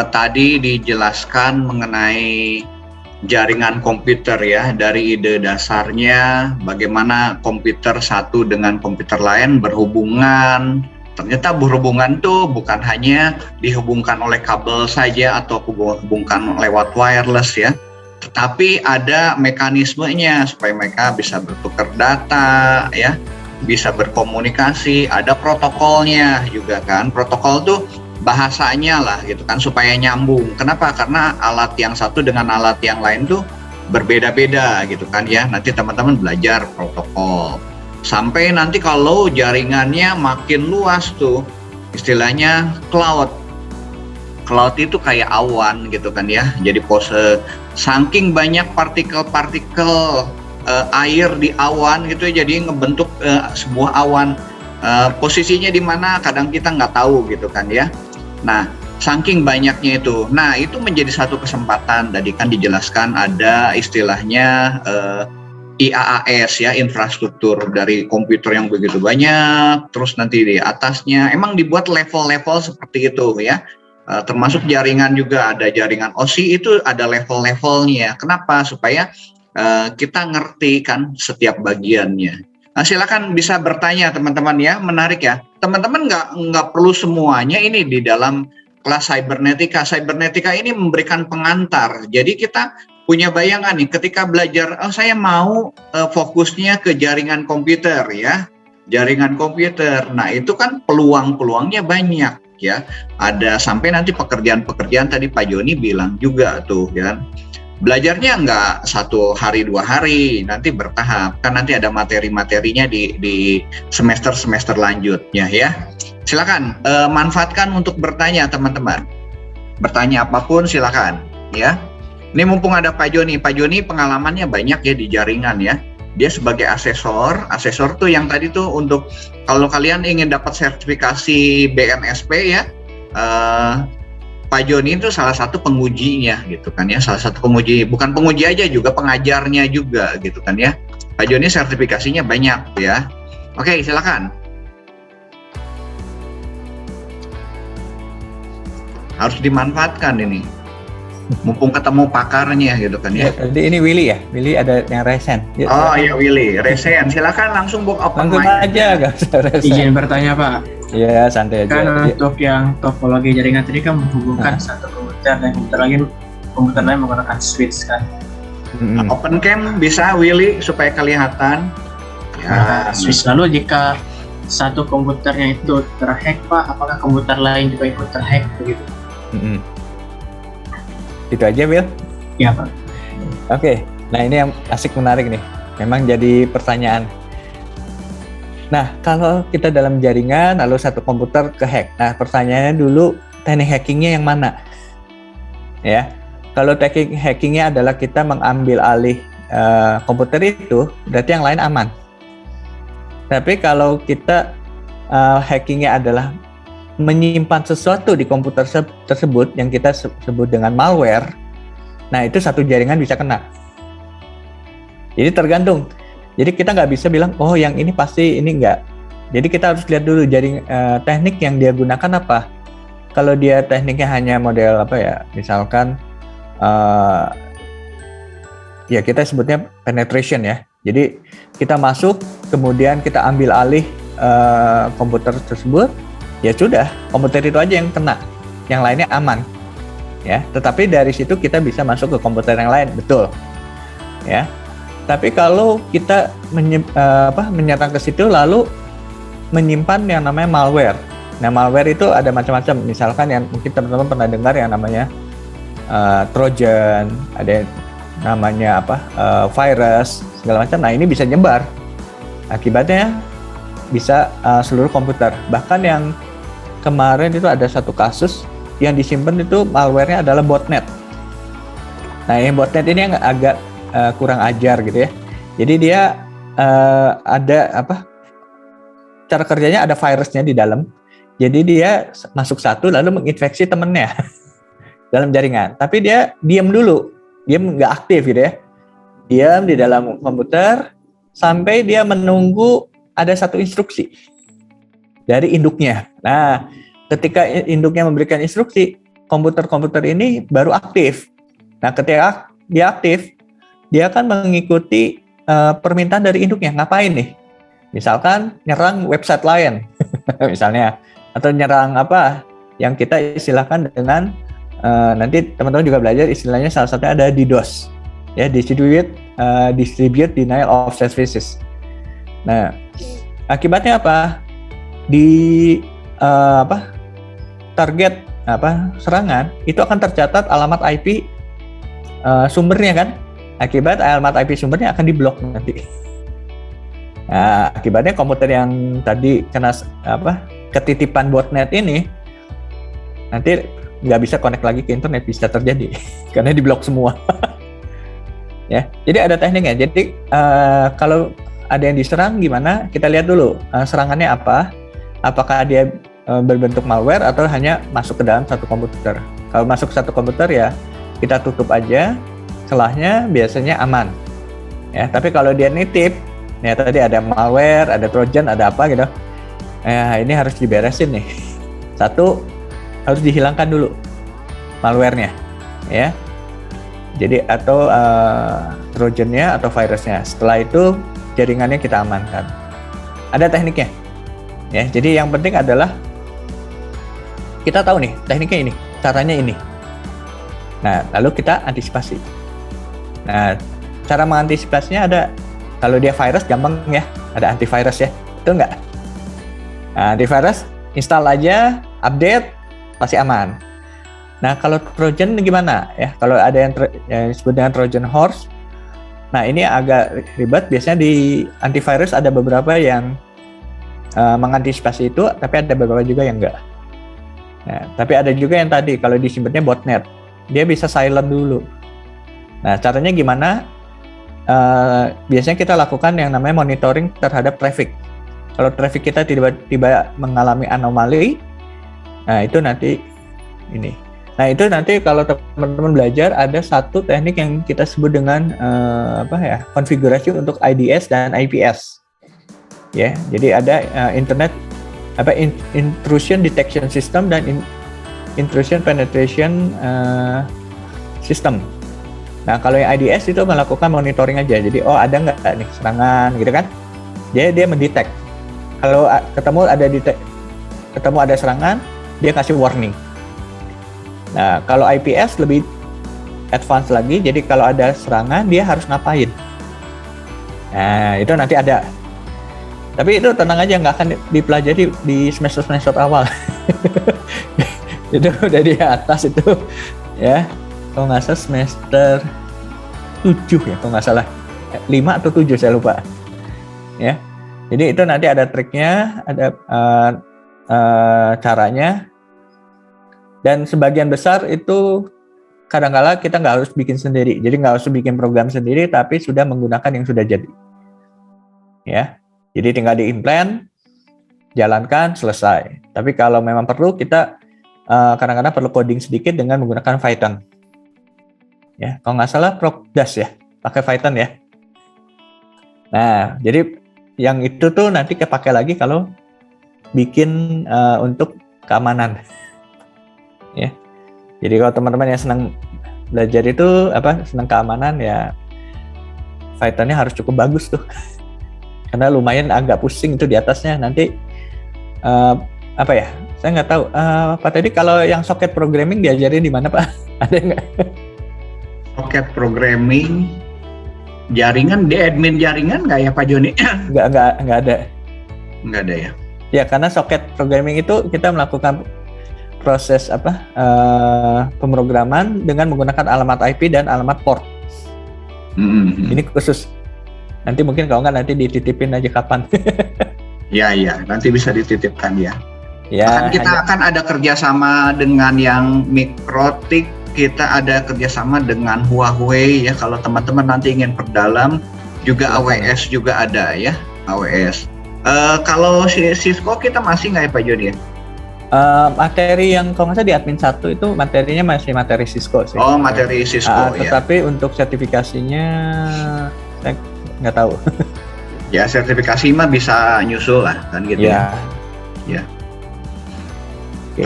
Tadi dijelaskan mengenai jaringan komputer ya, dari ide dasarnya bagaimana komputer satu dengan komputer lain berhubungan. Ternyata berhubungan tuh bukan hanya dihubungkan oleh kabel saja atau hubungkan lewat wireless ya, tetapi ada mekanismenya supaya mereka bisa bertukar data ya, bisa berkomunikasi, ada protokolnya juga kan. Protokol tuh bahasanya lah gitu kan, supaya nyambung. Kenapa? Karena alat yang satu dengan alat yang lain tuh berbeda-beda gitu kan ya. Nanti teman-teman belajar protokol. Sampai nanti kalau jaringannya makin luas tuh, istilahnya cloud. Cloud itu kayak awan gitu kan ya. Jadi saking banyak partikel-partikel air di awan gitu, jadi ngebentuk sebuah awan. Posisinya di mana kadang kita nggak tahu gitu kan ya. Nah, saking banyaknya itu. Nah, itu menjadi satu kesempatan. Tadi kan dijelaskan ada istilahnya IaaS ya, infrastruktur dari komputer yang begitu banyak. Terus nanti di atasnya emang dibuat level-level seperti itu ya. Termasuk jaringan juga, ada jaringan OSI itu ada level-levelnya. Kenapa? Supaya kita ngerti kan setiap bagiannya. Nah, silakan bisa bertanya teman-teman ya, menarik ya. Teman-teman nggak perlu semuanya ini di dalam kelas cybernetika. Cybernetika ini memberikan pengantar. Jadi kita punya bayangan nih ketika belajar, saya mau fokusnya ke jaringan komputer ya, jaringan komputer. Nah, itu kan peluang-peluangnya banyak ya. Ada sampai nanti pekerjaan-pekerjaan tadi Pak Joni bilang juga tuh ya. Belajarnya nggak 1 hari 2 hari, nanti bertahap. Kan nanti ada materi-materinya di semester-semester lanjutnya ya. Silakan manfaatkan untuk bertanya teman-teman. Bertanya apapun silakan ya. Ini mumpung ada Pak Joni. Pak Joni pengalamannya banyak ya di jaringan ya. Dia sebagai asesor tuh yang tadi tuh untuk kalau kalian ingin dapat sertifikasi BNSP ya. Pak Joni itu salah satu pengujinya gitu kan ya, salah satu penguji, bukan penguji aja juga pengajarnya juga gitu kan ya. Pak Joni sertifikasinya banyak ya. Oke, silakan. Harus dimanfaatkan ini. Mumpung ketemu pakarnya gitu kan ya. Jadi ini Willy ya, Willy ada yang resen. Oh iya Willy, resen. Silakan langsung book open Langsung mic. aja, gak usah resen. Izin bertanya Pak, Iya, santai aja. kan Ya. untuk yang topologi jaringan tadi kan menghubungkan satu komputer dan komputer lain menggunakan switch kan. Open cam bisa Willy supaya kelihatan. Ya. Switch, lalu jika satu komputernya itu terhack Pak, apakah komputer lain juga ikut terhack begitu? Itu aja, Will. Iya Pak. Oke, nah ini yang asik menarik nih. Memang jadi pertanyaan. Nah, kalau kita dalam jaringan lalu satu komputer kehack. Nah, pertanyaannya dulu teknik hackingnya yang mana? Ya, kalau teknik hackingnya adalah kita mengambil alih komputer itu, berarti yang lain aman. Tapi kalau kita hackingnya adalah menyimpan sesuatu di komputer tersebut yang kita sebut dengan malware, nah itu satu jaringan bisa kena. Jadi tergantung. Jadi kita nggak bisa bilang, oh yang ini pasti ini nggak. Jadi kita harus lihat dulu teknik yang dia gunakan apa. Kalau dia tekniknya hanya model apa ya, misalkan ya kita sebutnya penetration ya. Jadi kita masuk, kemudian kita ambil alih komputer tersebut, ya sudah, komputer itu aja yang kena, yang lainnya aman. Ya, tetapi dari situ kita bisa masuk ke komputer yang lain, betul. Ya. Tapi kalau kita menyerang ke situ lalu menyimpan yang namanya malware. Nah, malware itu ada macam-macam. Misalkan yang mungkin teman-teman pernah dengar yang namanya Trojan, ada yang namanya virus, segala macam. Nah, ini bisa nyebar. Akibatnya bisa seluruh komputer. Bahkan yang kemarin itu ada satu kasus yang disimpan itu malware-nya adalah botnet. Nah, yang botnet ini yang agak kurang ajar gitu ya. Jadi dia ada cara kerjanya, ada virusnya di dalam. Jadi dia masuk satu lalu menginfeksi temennya dalam jaringan. Tapi dia diam dulu, diam nggak aktif gitu ya. Diam di dalam komputer sampai dia menunggu ada satu instruksi dari induknya. Nah, ketika induknya memberikan instruksi, komputer-komputer ini baru aktif. Nah, ketika dia aktif, dia akan mengikuti permintaan dari induknya. Ngapain nih? Misalkan nyerang website lain, misalnya, atau nyerang yang kita istilahkan dengan nanti teman-teman juga belajar istilahnya salah satunya ada DDoS, ya, distribute denial of services. Nah, akibatnya apa? Di target serangan itu akan tercatat alamat IP sumbernya kan. Akibat alamat IP sumbernya akan diblok nanti. Nah, akibatnya komputer yang tadi kena ketitipan botnet ini nanti nggak bisa connect lagi ke internet, bisa terjadi karena diblok semua. Ya, jadi ada tekniknya. Jadi kalau ada yang diserang gimana? Kita lihat dulu serangannya apa. Apakah dia berbentuk malware atau hanya masuk ke dalam satu komputer. Kalau masuk ke satu komputer ya kita tutup aja, celahnya biasanya aman. Ya, tapi kalau dia nitip, ya tadi ada malware, ada trojan, ada apa gitu. Ini harus diberesin nih. Satu, harus dihilangkan dulu malwarenya, ya. Jadi atau trojannya atau virusnya. Setelah itu jaringannya kita amankan. Ada tekniknya. Ya, jadi yang penting adalah kita tahu nih tekniknya ini, caranya ini. Nah, lalu kita antisipasi. Nah, cara mengantisipasinya ada. Kalau dia virus gampang ya, ada antivirus ya, itu enggak? Nah, antivirus install aja, update, pasti aman. Nah, kalau Trojan gimana ya? Kalau ada yang disebut dengan Trojan horse, nah ini agak ribet. Biasanya di antivirus ada beberapa yang mengantisipasi itu, tapi ada beberapa juga yang enggak. Nah, tapi ada juga yang tadi kalau disimpannya botnet, dia bisa silent dulu. Nah, caranya gimana? Biasanya kita lakukan yang namanya monitoring terhadap traffic. Kalau traffic kita tiba-tiba mengalami anomali, nah itu nanti ini. Nah itu nanti kalau teman-teman belajar ada satu teknik yang kita sebut dengan konfigurasi untuk IDS dan IPS. Ya, jadi ada intrusion detection system dan intrusion penetration system. Nah, kalau yang IDS itu melakukan monitoring aja. Jadi, ada nggak nih serangan gitu kan? Dia mendetek. Kalau ketemu ada serangan, dia kasih warning. Nah, kalau IPS lebih advance lagi. Jadi, kalau ada serangan, dia harus ngapain? Nah, itu nanti ada. Tapi itu tenang aja, nggak akan dipelajari di semester awal. Itu udah di atas itu, ya. Kalau nggak salah semester 7 ya, kalau nggak salah 5 atau 7 saya lupa ya. Jadi itu nanti ada triknya, ada caranya, dan sebagian besar itu kadang-kala kita nggak harus bikin sendiri. Jadi nggak harus bikin program sendiri, tapi sudah menggunakan yang sudah jadi ya. Jadi tinggal diimplement, jalankan, selesai. Tapi kalau memang perlu, kita kadang-kadang perlu coding sedikit dengan menggunakan Python. Ya, kalau nggak salah Procdas ya, pakai Python ya. Nah, jadi yang itu tuh nanti kepakai lagi kalau bikin untuk keamanan. Ya, jadi kalau teman-teman yang senang belajar itu senang keamanan ya, Pythonnya harus cukup bagus tuh, karena lumayan agak pusing itu di atasnya nanti. Saya nggak tahu. Pak tadi kalau yang socket programming diajarin di mana Pak? Ada nggak? Socket programming, jaringan, dia admin jaringan nggak ya Pak Joni? Nggak ada. Nggak ada ya. Ya, karena socket programming itu kita melakukan proses pemrograman dengan menggunakan alamat IP dan alamat port. Ini khusus. Nanti mungkin kalau nggak nanti dititipin aja kapan. Ya, nanti bisa dititipkan ya. Ya, Bahkan kita akan ada kerjasama dengan yang Mikrotik, kita ada kerjasama dengan Huawei ya. Kalau teman-teman nanti ingin perdalam, juga AWS juga ada ya, AWS. Kalau Cisco kita masih nggak ya Pak Joni ya? Materi yang kalau nggak salah di admin 1 itu materinya masih materi Cisco sih. Oh, materi Cisco ya. Tetapi untuk sertifikasinya saya nggak tahu. Ya, sertifikasi mah bisa nyusul lah kan gitu ya. Ya.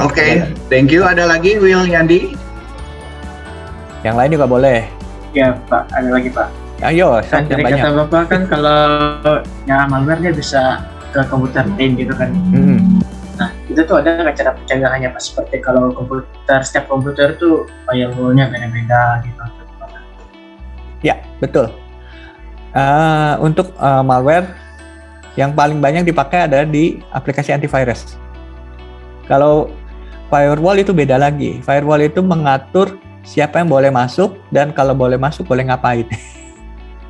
Oke, thank you. Ada lagi Will Yandi? Yang lain juga boleh. Ya Pak, ada lagi Pak. Ayo, Kan dari banyak. kata Bapak kan kalau yang malware dia bisa ke komputer lain gitu kan. Nah, itu tuh ada nggak cara pencegahannya Pak? Seperti kalau setiap komputer tuh firewall-nya beda-beda gitu. Ya, betul. Untuk malware yang paling banyak dipakai adalah di aplikasi antivirus. Kalau firewall itu beda lagi. Firewall itu mengatur siapa yang boleh masuk dan kalau boleh masuk boleh ngapain.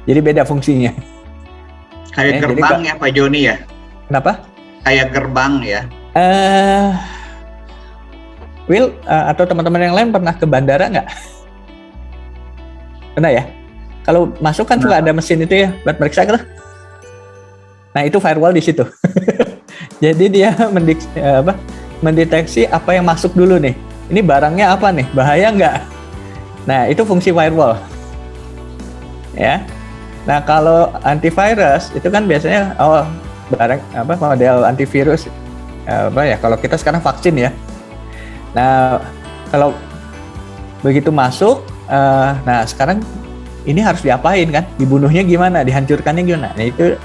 Jadi beda fungsinya. Kayak gerbang ya Pak Joni ya? Kenapa? Kayak gerbang ya? Will atau teman-teman yang lain pernah ke bandara nggak? Pernah ya? Kalau masuk kan suka ada mesin itu ya buat meriksa gitu. Nah itu firewall di situ. Jadi dia mendeteksi apa yang masuk dulu nih. Ini barangnya apa nih? Bahaya nggak? Nah itu fungsi firewall. Ya. Nah kalau antivirus itu kan biasanya model antivirus kalau kita sekarang vaksin ya. Nah kalau begitu masuk, nah sekarang ini harus diapain kan? Dibunuhnya gimana? Dihancurkannya gimana? Nah itu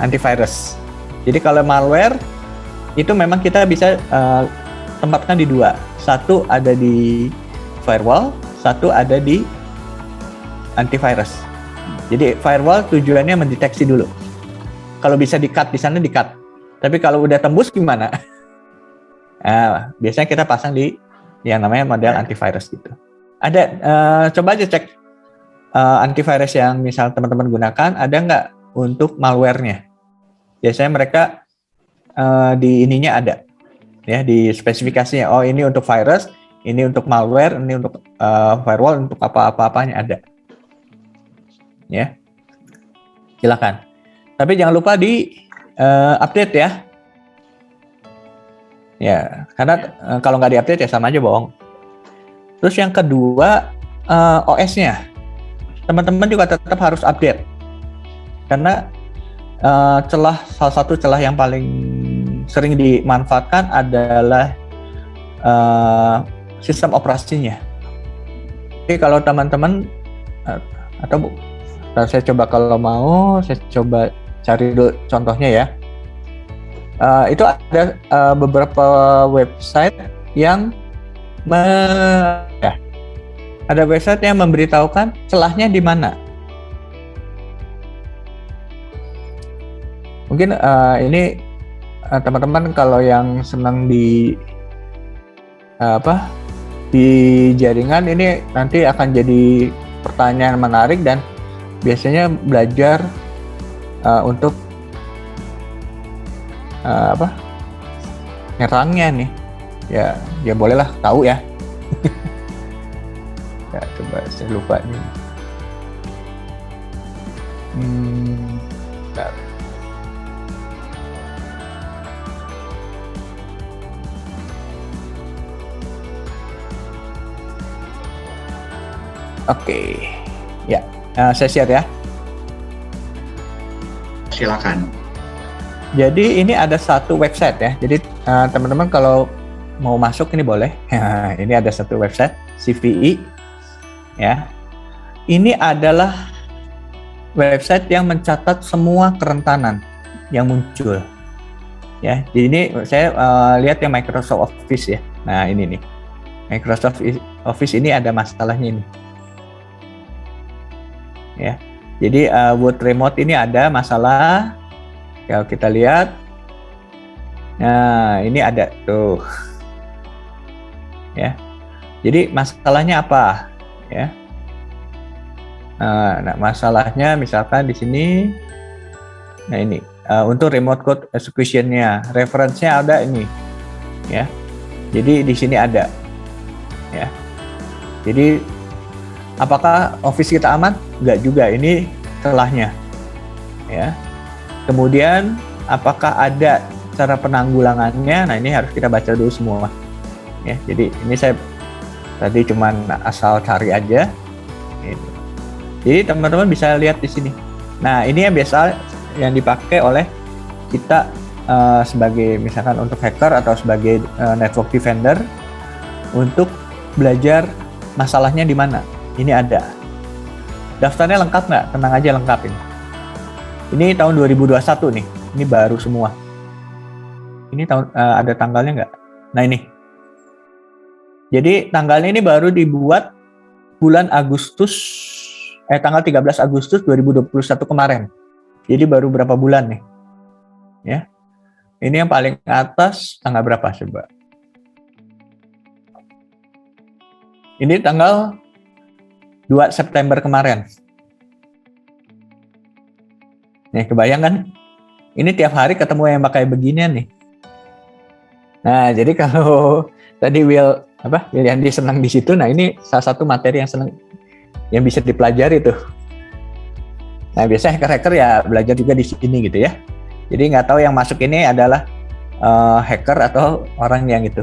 antivirus. Jadi kalau malware itu memang kita bisa tempatkan di dua. Satu ada di firewall, satu ada di antivirus. Jadi firewall tujuannya mendeteksi dulu. Kalau bisa di-cut di sana di-cut. Tapi kalau udah tembus gimana? Nah, biasanya kita pasang di yang namanya model antivirus gitu. Ada coba aja cek antivirus yang misal teman-teman gunakan ada nggak untuk malware-nya. Biasanya mereka di ininya ada ya di spesifikasinya. Oh ini untuk virus, ini untuk malware, ini untuk firewall, untuk apa-apanya ada. Ya, silakan. Tapi jangan lupa di update ya. Ya, karena kalau nggak diupdate ya sama aja bohong. Terus yang kedua OS-nya, teman-teman juga tetap harus update. Karena salah satu celah yang paling sering dimanfaatkan adalah sistem operasinya. Jadi kalau teman-teman saya coba kalau mau, saya coba cari dulu contohnya ya. Itu ada beberapa website yang ada website yang memberitahukan celahnya di mana. Mungkin ini teman-teman kalau yang senang di jaringan ini nanti akan jadi pertanyaan menarik dan biasanya belajar untuk nyerangnya nih ya bolehlah tahu ya. Ya coba saya lupa nih. Bentar. Oke, ya saya share ya. Silakan. Jadi ini ada satu website ya. Jadi teman-teman kalau mau masuk ini boleh. Ini ada satu website CVE ya. Ini adalah website yang mencatat semua kerentanan yang muncul. Ya, jadi ini saya lihat yang Microsoft Office ya. Nah ini nih Microsoft Office ini ada masalahnya ini. Ya, jadi Word Remote ini ada masalah. Kalau kita lihat Nah, ini ada tuh. Ya. Jadi masalahnya apa? Ya. Nah, masalahnya misalkan di sini, nah ini untuk remote code execution-nya, reference-nya ada ini, ya. Jadi di sini ada, ya. Jadi apakah Office kita aman? Enggak juga, ini celahnya, ya. Kemudian apakah ada cara penanggulangannya? Nah, ini harus kita baca dulu semua, ya. Jadi ini saya tadi cuman asal cari aja. Ini. Jadi teman-teman bisa lihat di sini. Nah, ini yang biasa yang dipakai oleh kita sebagai misalkan untuk hacker atau sebagai network defender untuk belajar masalahnya di mana. Ini ada. Daftarnya lengkap nggak? Tenang aja lengkap ini. Ini tahun 2021 nih. Ini baru semua. Ini tahun ada tanggalnya nggak? Nah ini. Jadi tanggalnya ini baru dibuat bulan Agustus. Tanggal 13 Agustus 2021 kemarin. Jadi baru berapa bulan nih. Ya. Ini yang paling atas tanggal berapa coba? Ini tanggal 2 September kemarin. Nih, kebayang kan? Ini tiap hari ketemu yang pakai beginian nih. Nah, jadi kalau tadi Yandi senang di situ, nah ini salah satu materi yang senang yang bisa dipelajari tuh. Nah, biasanya hacker-hacker ya belajar juga di sini gitu ya. Jadi nggak tahu yang masuk ini adalah hacker atau orang yang itu.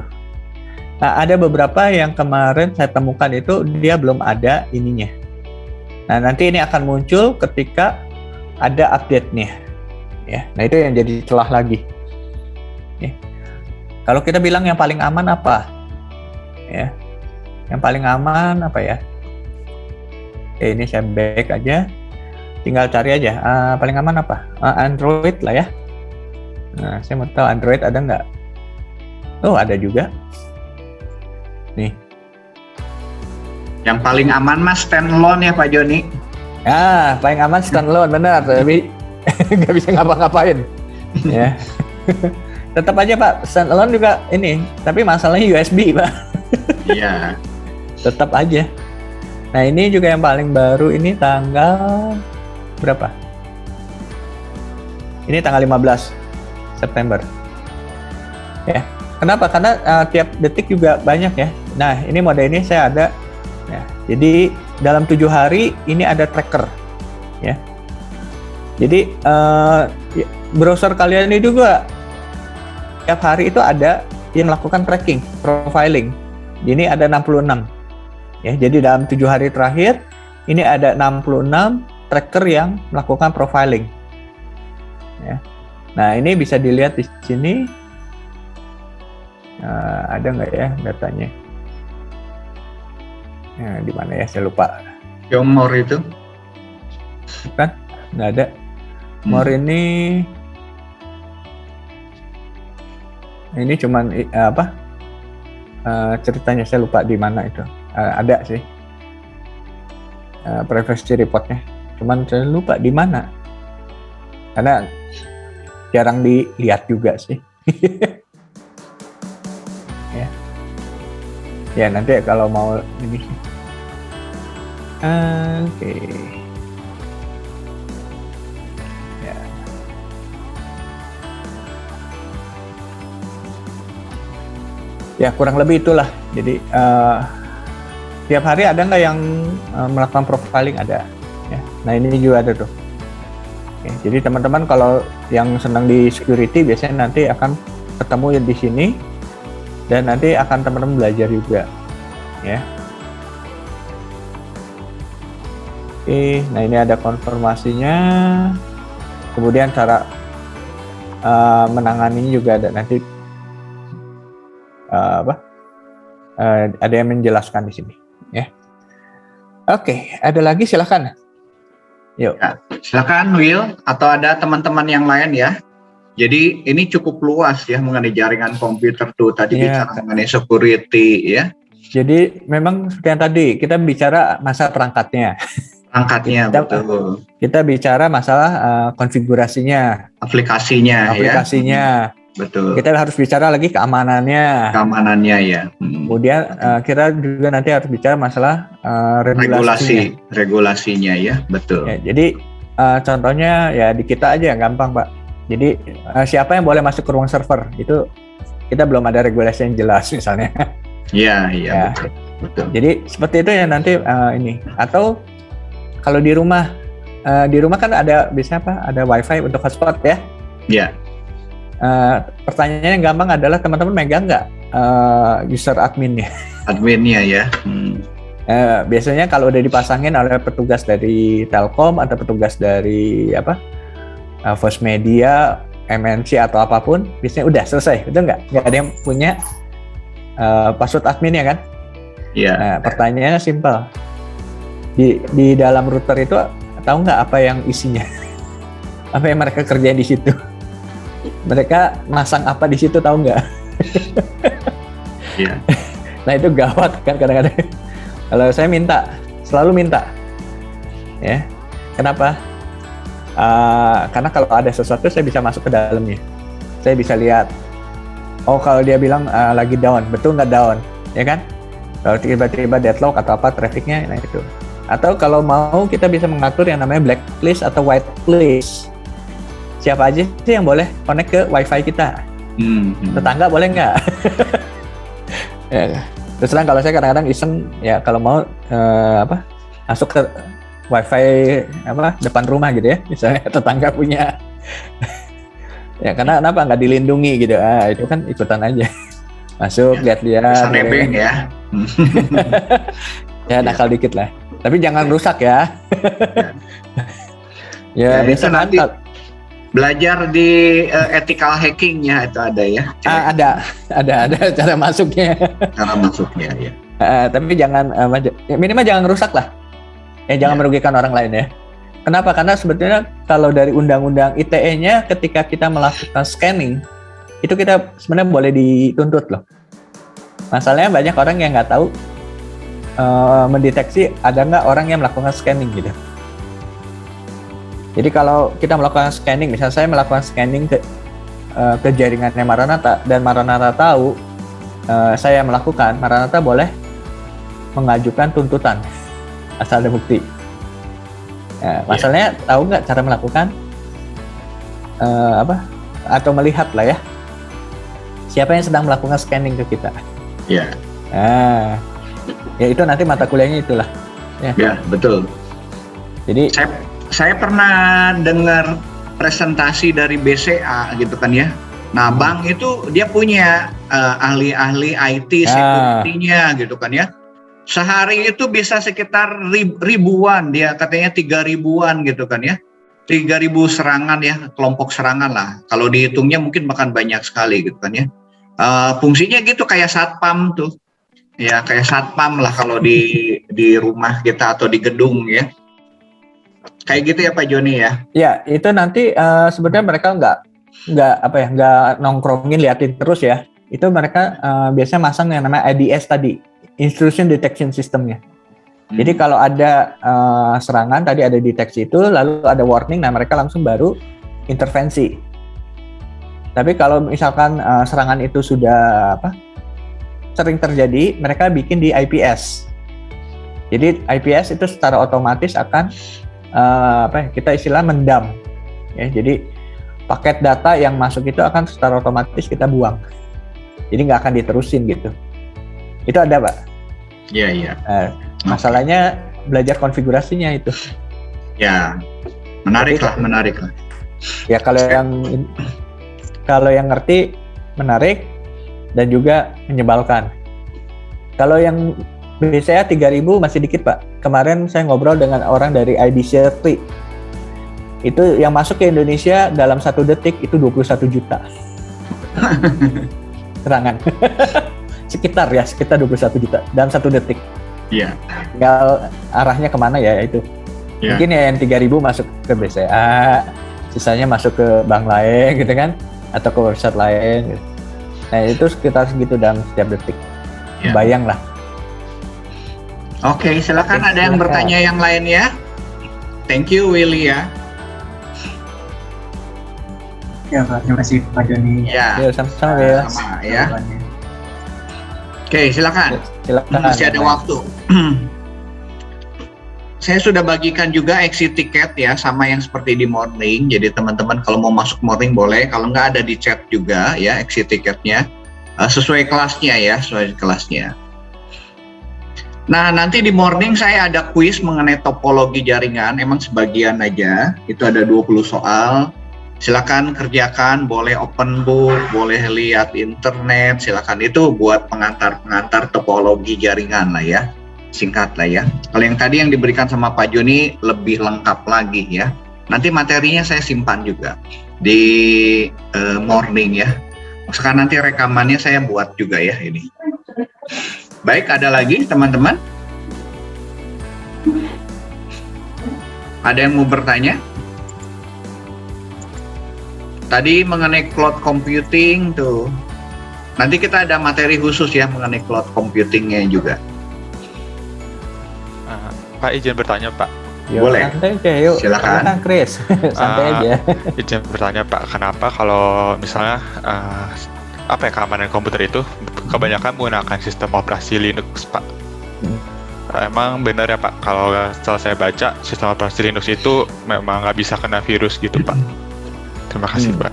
Nah, ada beberapa yang kemarin saya temukan itu dia belum ada ininya. Nah, nanti ini akan muncul ketika ada update-nya. Ya, nah itu yang jadi celah lagi. Ya. Kalau kita bilang yang paling aman apa? Ya, yang paling aman apa ya? Ini saya back aja, tinggal cari aja. Paling aman apa? Android lah ya. Nah, saya mau tahu Android ada nggak? Oh, ada juga. Nih. Yang paling aman mas standalone ya Pak Joni. Paling aman standalone benar, tapi nggak bisa ngapa-ngapain. Ya. Tetap aja Pak, standalone juga ini, tapi masalahnya USB Pak. Iya. Tetap aja. Nah, ini juga yang paling baru ini tanggal berapa? Ini tanggal 15 September. Ya. Kenapa? Karena tiap detik juga banyak ya. Nah, ini mode ini saya ada. Ya. Jadi dalam 7 hari ini ada tracker. Ya. Jadi browser kalian ini juga tiap hari itu ada yang melakukan tracking, profiling. Ini ada 66. Ya, jadi dalam 7 hari terakhir ini ada 66 tracker yang melakukan profiling. Ya. Nah, ini bisa dilihat di sini. Ada nggak ya datanya? Di mana ya? Saya lupa. Yang more itu? Bukan? Nggak ada. More ini cuman ceritanya saya lupa di mana itu. Ada sih privacy reportnya, cuman saya lupa di mana karena jarang dilihat juga sih. Ya nanti kalau mau ini sih. Oke. Ya. Ya kurang lebih itulah. Jadi tiap hari ada nggak yang melakukan profiling? Ada. Ya. Nah ini juga ada tuh. Oke, jadi teman-teman kalau yang senang di security biasanya nanti akan ketemu di sini dan nanti akan teman-teman belajar juga. Ya. Oke, nah ini ada konfirmasinya. Kemudian cara menanganinya juga ada nanti ada yang menjelaskan di sini. Ya. Oke, ada lagi silakan. Yuk. Ya, silakan Will atau ada teman-teman yang lain ya. Jadi ini cukup luas ya mengenai jaringan komputer tuh tadi bicara mengenai security ya. Jadi memang seperti yang tadi kita bicara masalah perangkatnya. Perangkatnya betul. Kita bicara masalah konfigurasinya, aplikasinya. betul. Kita harus bicara lagi keamanannya. Keamanannya ya. Kemudian kita juga nanti harus bicara masalah regulasinya. Regulasinya ya, betul. Ya, jadi contohnya ya di kita aja yang gampang, Pak. Jadi siapa yang boleh masuk ke ruang server itu kita belum ada regulasi yang jelas misalnya. Iya, Ya. betul. Jadi seperti itu ya nanti ini. Atau kalau di rumah kan ada biasanya apa? Ada WiFi untuk hotspot ya. Iya. Pertanyaannya yang gampang adalah teman-teman megang nggak user adminnya? Adminnya ya. Biasanya kalau udah dipasangin oleh petugas dari Telkom atau petugas dari Voice Media, MNC atau apapun, biasanya udah selesai, betul nggak? Nggak ada yang punya password adminnya kan? Iya. Nah, pertanyaannya simpel. Di dalam router itu tahu nggak apa yang isinya? Apa yang mereka kerjain di situ? Mereka masang apa di situ tahu nggak? Iya. Nah itu gawat kan kadang-kadang. Kalau saya selalu minta, ya. Kenapa? Karena kalau ada sesuatu saya bisa masuk ke dalamnya. Saya bisa lihat. Oh kalau dia bilang lagi down, betul nggak down, ya kan? Kalau tiba-tiba deadlock atau apa trafficnya, nah itu. Atau kalau mau kita bisa mengatur yang namanya blacklist atau whitelist. Siapa aja sih yang boleh connect ke WiFi kita? Tetangga boleh nggak? Ya. Terus terang kalau saya kadang-kadang iseng ya kalau mau masuk ke WiFi depan rumah gitu ya, misalnya tetangga punya. Ya karena kenapa nggak dilindungi gitu? Itu kan ikutan aja. Masuk lihat-lihat. Bisa nebeng ya. Ya nakal dikit lah. Tapi jangan rusak ya. Ya itu biasa nanti mantap. belajar di ethical hackingnya itu ada ya. Ada cara masuknya. Cara masuknya ya. Tapi jangan minimal jangan rusak lah. Jangan merugikan orang lain ya. Kenapa? Karena sebetulnya kalau dari undang-undang ITE-nya ketika kita melakukan scanning itu kita sebenarnya boleh dituntut loh. Masalahnya banyak orang yang nggak tahu mendeteksi ada nggak orang yang melakukan scanning gitu. Jadi kalau kita melakukan scanning, misalnya saya melakukan scanning ke jaringannya Maranatha dan Maranatha tahu saya melakukan, Maranatha boleh mengajukan tuntutan asal ada bukti. Masalahnya tahu nggak cara melakukan atau melihat lah ya siapa yang sedang melakukan scanning ke kita. Iya. Ya itu nanti mata kuliahnya itulah. Ya betul. Jadi saya pernah dengar presentasi dari BCA gitu kan ya. Nah, bank itu dia punya ahli-ahli IT security-nya gitu kan ya. Sehari itu bisa sekitar ribuan, dia katanya 3.000-an gitu kan ya. 3.000 serangan ya, kelompok serangan lah. Kalau dihitungnya mungkin bahkan banyak sekali gitu kan ya. Fungsinya gitu kayak satpam tuh. Ya, kayak satpam lah kalau di rumah kita atau di gedung ya. Kayak gitu ya Pak Joni ya? Ya, itu nanti sebenarnya mereka nggak nongkrongin liatin terus ya. Itu mereka biasanya masang yang namanya IDS tadi, Intrusion Detection System-nya. Jadi kalau ada serangan tadi ada deteksi itu, lalu ada warning, nah mereka langsung baru intervensi. Tapi kalau misalkan serangan itu sudah sering terjadi, mereka bikin di IPS. Jadi IPS itu secara otomatis akan kita istilah mendam, ya. Jadi paket data yang masuk itu akan secara otomatis kita buang. Jadi nggak akan diterusin gitu. Itu ada, Pak. Iya. Masalahnya belajar konfigurasinya itu. Ya, menarik lah. Ya kalau yang ngerti menarik dan juga menyebalkan. Kalau yang biasanya 3.000 masih dikit, Pak. Kemarin saya ngobrol dengan orang dari IDC3. Itu yang masuk ke Indonesia dalam 1 detik itu 21 juta. Serangan. sekitar 21 juta dalam 1 detik. Iya. Tinggal arahnya kemana ya itu. Ya. Mungkin ya yang 3.000 masuk ke BCA, sisanya masuk ke bank lain gitu kan, atau ke website lain. Gitu. Nah itu sekitar segitu dalam setiap detik. Ya. Bayang lah. Oke, silakan ada yang bertanya yang lain ya. Thank you Willy ya. Ya Pak, terima kasih Pak Joni. Ya, Ya, sama-sama ya. sama ya. Jawabannya. Oke, silakan. Silakan. Masih ada waktu. Saya sudah bagikan juga exit tiket ya, sama yang seperti di morning. Jadi teman-teman kalau mau masuk morning boleh, kalau nggak ada di chat juga ya exit tiketnya. Sesuai kelasnya ya, sesuai kelasnya. Nah, nanti di morning saya ada kuis mengenai topologi jaringan, emang sebagian aja. Itu ada 20 soal. Silakan kerjakan, boleh open book, boleh lihat internet, silakan. Itu buat pengantar-pengantar topologi jaringan lah ya. Singkat lah ya. Kalau yang tadi yang diberikan sama Pak Joni lebih lengkap lagi ya. Nanti materinya saya simpan juga di morning ya. Sekarang nanti rekamannya saya buat juga ya ini. Baik, ada lagi teman-teman? Ada yang mau bertanya? Tadi mengenai cloud computing tuh. Nanti kita ada materi khusus ya mengenai cloud computingnya juga. Pak izin bertanya Pak. Yuk, Boleh. santai aja, yuk. Silakan. Chris. Santai aja. Izin bertanya Pak, kenapa kalau misalnya apa ya, keamanan komputer itu kebanyakan menggunakan sistem operasi Linux Pak? Emang benar ya Pak, kalau setelah saya baca sistem operasi Linux itu memang nggak bisa kena virus gitu Pak? Terima kasih Pak.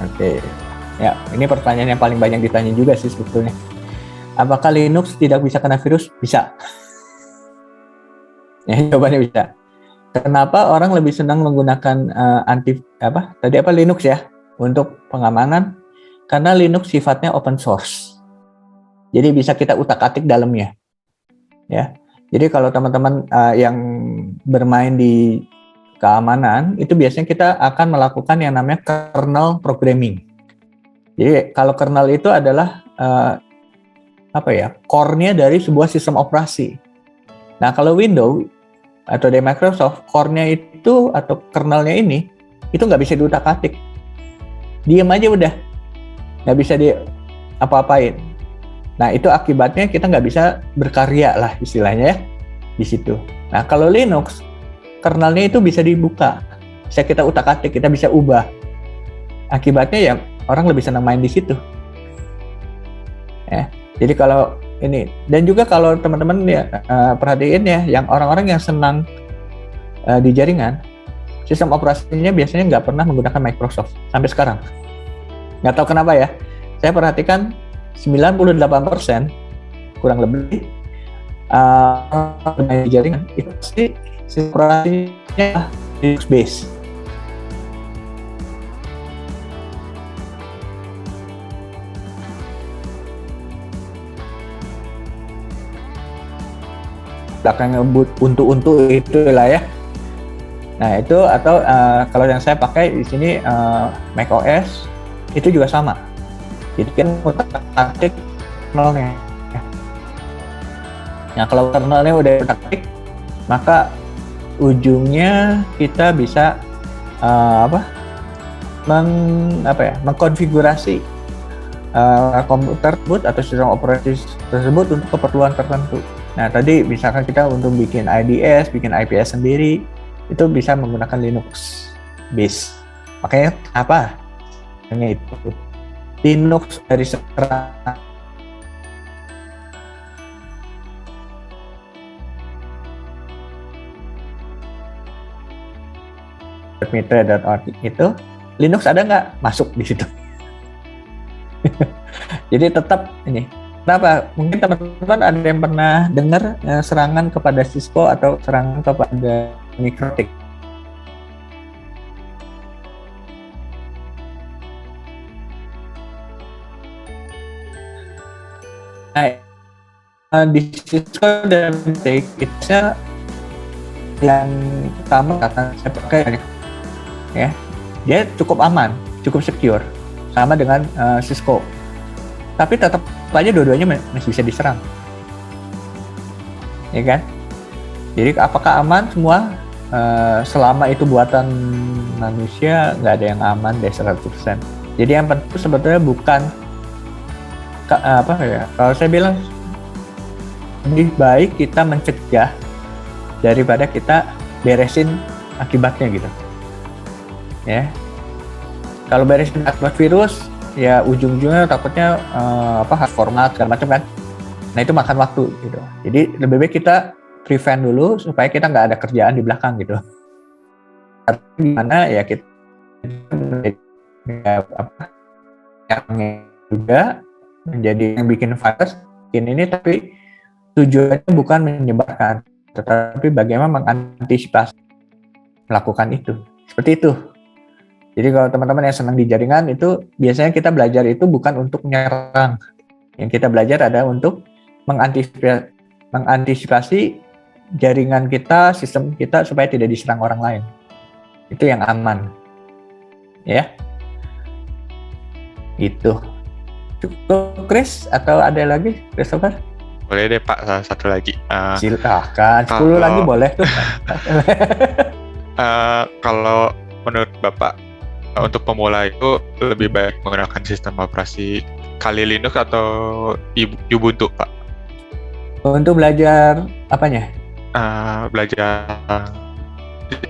Oke. Ya, ini pertanyaan yang paling banyak ditanya juga sih sebetulnya. Apakah Linux tidak bisa kena virus? Bisa. Ya, jawabannya bisa. Kenapa orang lebih senang menggunakan Linux ya untuk pengamanan? Karena Linux sifatnya open source. Jadi bisa kita utak-atik dalamnya. Ya. Jadi kalau teman-teman yang bermain di keamanan, itu biasanya kita akan melakukan yang namanya kernel programming. Jadi kalau kernel itu adalah core-nya dari sebuah sistem operasi. Nah, kalau Windows atau di Microsoft, core-nya itu atau kernelnya ini itu nggak bisa diutak-atik. Diam aja udah, nggak bisa apa-apain. Nah, itu akibatnya kita nggak bisa berkarya lah istilahnya ya di situ. Nah, kalau Linux, kernelnya itu bisa dibuka, bisa kita utak-atik, kita bisa ubah. Akibatnya ya orang lebih senang main di situ. Ya, jadi kalau ini, dan juga kalau teman-teman ya perhatiin ya, yang orang-orang yang senang di jaringan, sistem operasinya biasanya nggak pernah menggunakan Microsoft sampai sekarang. Nggak tahu kenapa ya. Saya perhatikan 98% kurang lebih di jaringan itu pasti sistem operasinya Linux base. Belakangnya untuk itu lah ya. Nah itu atau kalau yang saya pakai di sini Mac OS itu juga sama. Jadi kan utak-atik kernelnya. Nah kalau kernelnya udah utak-atik, maka ujungnya kita bisa mengkonfigurasi komputer tersebut atau sistem operasi tersebut untuk keperluan tertentu. Nah, tadi misalkan kita untuk bikin IDS, bikin IPS sendiri, itu bisa menggunakan Linux base. Makanya apa? Hanya itu. Linux dari sekarang mitra.org itu Linux ada nggak masuk di situ? Jadi tetap ini. Kenapa? Mungkin teman-teman ada yang pernah dengar serangan kepada Cisco atau serangan kepada Mikrotik. Nah, di Cisco dan Mikrotik itu yang pertama akan saya pakai ya, dia cukup aman, cukup secure, sama dengan Cisco. Tapi tetap aja dua-duanya masih bisa diserang, ya kan? Jadi apakah aman semua? Selama itu buatan manusia, nggak ada yang aman deh 100%. Jadi yang penting sebetulnya bukan kalau saya bilang lebih baik kita mencegah daripada kita beresin akibatnya gitu, ya. kalau beresin virus ya ujung-ujungnya takutnya harus format segala macam kan. Nah itu makan waktu gitu. Jadi lebih baik kita prevent dulu supaya kita nggak ada kerjaan di belakang gitu. Gimana ya kita juga menjadi yang bikin virus ini tapi tujuannya bukan menyebarkan, tetapi bagaimana mengantisipasi melakukan itu. Seperti itu. Jadi kalau teman-teman yang senang di jaringan itu biasanya kita belajar itu bukan untuk menyerang. Yang kita belajar adalah untuk mengantisipasi jaringan kita, sistem kita supaya tidak diserang orang lain. Itu yang aman. Ya. Itu. Cukup Chris atau ada lagi Christopher? Boleh deh Pak, satu lagi. Silakan, 10 lagi boleh tuh. Kalau menurut Bapak, untuk pemula itu lebih baik menggunakan sistem operasi Kali Linux atau Ubuntu, Pak? Untuk belajar apanya? Belajar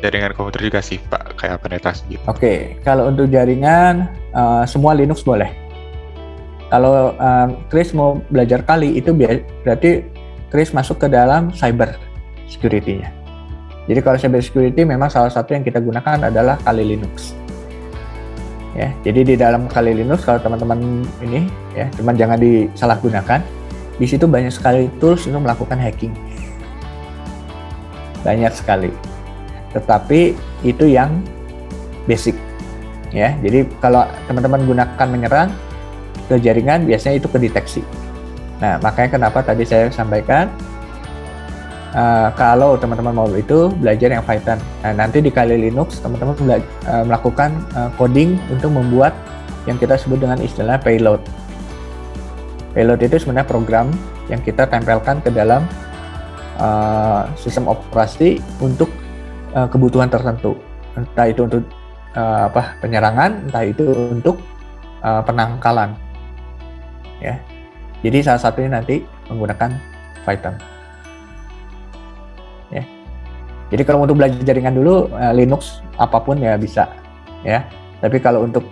jaringan komputer juga sih, Pak, kayak penetrasi gitu. Oke, kalau untuk jaringan semua Linux boleh. Kalau Chris mau belajar Kali itu berarti Chris masuk ke dalam cyber security-nya. Jadi kalau cyber security memang salah satu yang kita gunakan adalah Kali Linux. Ya, jadi di dalam Kali Linux kalau teman-teman ini ya, cuman jangan disalahgunakan. Di situ banyak sekali tools untuk melakukan hacking. Banyak sekali. Tetapi itu yang basic. Ya, jadi kalau teman-teman gunakan menyerang ke jaringan biasanya itu kedeteksi. Nah, makanya kenapa tadi saya sampaikan kalau teman-teman mau itu belajar yang Python. Nah, nanti di Kali Linux teman-teman melakukan coding untuk membuat yang kita sebut dengan istilah payload. Payload itu sebenarnya program yang kita tempelkan ke dalam sistem operasi untuk kebutuhan tertentu. Entah itu untuk penyerangan, entah itu untuk penangkalan. Ya. Jadi salah satunya nanti menggunakan Python. Ya. Jadi kalau untuk belajar jaringan dulu Linux apapun ya bisa ya. Tapi kalau untuk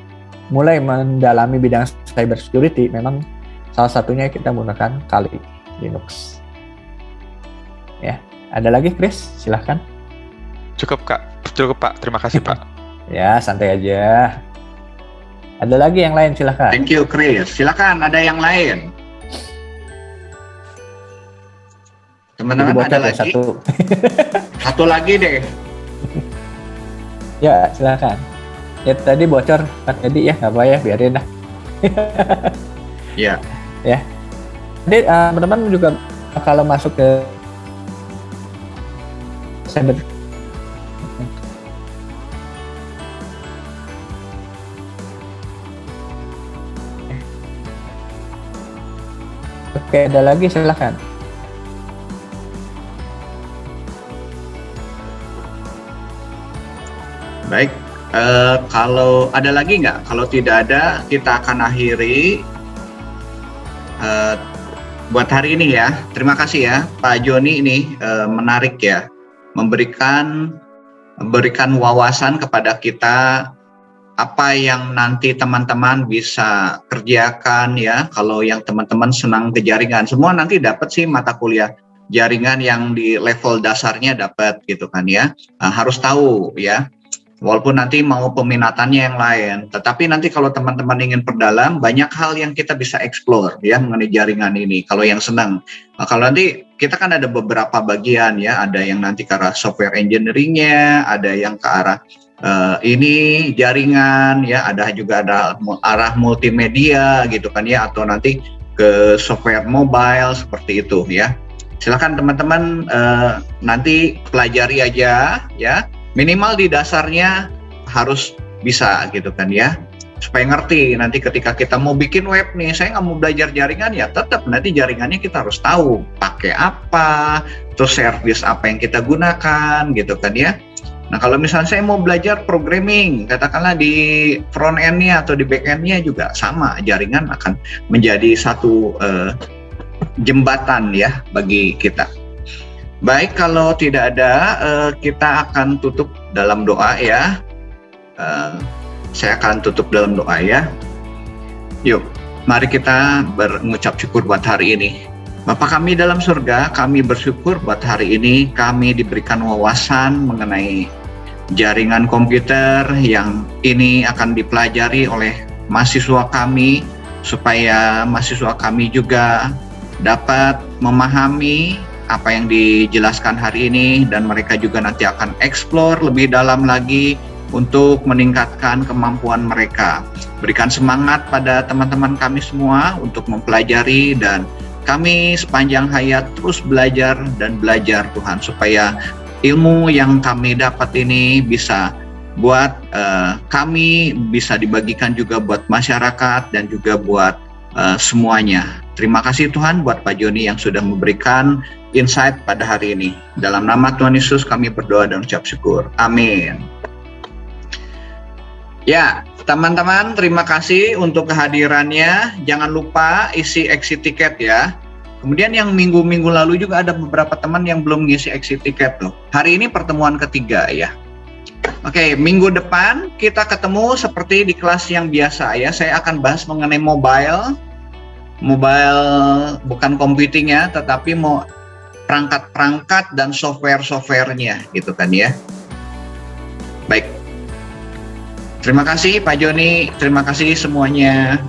mulai mendalami bidang cyber security memang salah satunya kita menggunakan Kali Linux. Ya. Ada lagi Chris? Silahkan. Cukup Pak. Terima kasih Pak. Ya, santai aja. Ada lagi yang lain silahkan. Thank you Chris. Silakan ada yang lain. Teman-teman ada lagi? Satu lagi deh. Ya, silakan. Ya tadi bocor Pak Edi ya, nggak apa ya, biarin dah. Ya. Ya. Jadi teman-teman juga kalau masuk ke cyber Oke, ada lagi silakan. Baik, kalau ada lagi nggak? Kalau tidak ada, kita akan akhiri buat hari ini ya. Terima kasih ya, Pak Joni ini menarik ya, memberikan wawasan kepada kita apa yang nanti teman-teman bisa kerjakan ya. Kalau yang teman-teman senang ke jaringan, semua nanti dapat sih mata kuliah jaringan yang di level dasarnya dapat gitu kan ya. Harus tahu ya. Walaupun nanti mau peminatannya yang lain, tetapi nanti kalau teman-teman ingin perdalam, banyak hal yang kita bisa explore ya mengenai jaringan ini. Kalau yang senang, kalau nanti kita kan ada beberapa bagian ya, ada yang nanti ke arah software engineering-nya, ada yang ke arah ini jaringan ya, ada juga ada arah multimedia gitu kan ya, atau nanti ke software mobile seperti itu ya. Silakan teman-teman nanti pelajari aja ya. Minimal di dasarnya harus bisa gitu kan ya, supaya ngerti nanti ketika kita mau bikin web nih, saya nggak mau belajar jaringan ya, tetap nanti jaringannya kita harus tahu pakai apa, terus service apa yang kita gunakan gitu kan ya. Nah kalau misalnya saya mau belajar programming, katakanlah di front end-nya atau di back end-nya juga sama, jaringan akan menjadi satu jembatan ya bagi kita. Baik, kalau tidak ada, kita akan tutup dalam doa ya. saya akan tutup dalam doa ya. Yuk, mari kita mengucap syukur buat hari ini. Bapa kami dalam surga, kami bersyukur buat hari ini kami diberikan wawasan mengenai jaringan komputer yang ini akan dipelajari oleh mahasiswa kami, supaya mahasiswa kami juga dapat memahami apa yang dijelaskan hari ini, dan mereka juga nanti akan explore lebih dalam lagi untuk meningkatkan kemampuan mereka. Berikan semangat pada teman-teman kami semua untuk mempelajari, dan kami sepanjang hayat terus belajar dan belajar Tuhan, supaya ilmu yang kami dapat ini bisa buat kami bisa dibagikan juga buat masyarakat dan juga buat semuanya. Terima kasih Tuhan buat Pak Joni yang sudah memberikan insight pada hari ini. Dalam nama Tuhan Yesus kami berdoa dan ucap syukur. Amin. Ya, teman-teman, terima kasih untuk kehadirannya. Jangan lupa isi exit tiket ya. Kemudian yang minggu-minggu lalu juga ada beberapa teman yang belum ngisi exit tiket loh. Hari ini pertemuan ketiga ya. Oke, minggu depan kita ketemu seperti di kelas yang biasa ya. Saya akan bahas mengenai mobile bukan computing ya, tetapi mau perangkat-perangkat dan software-softwarenya gitu kan ya. Baik. Terima kasih Pak Joni, terima kasih semuanya.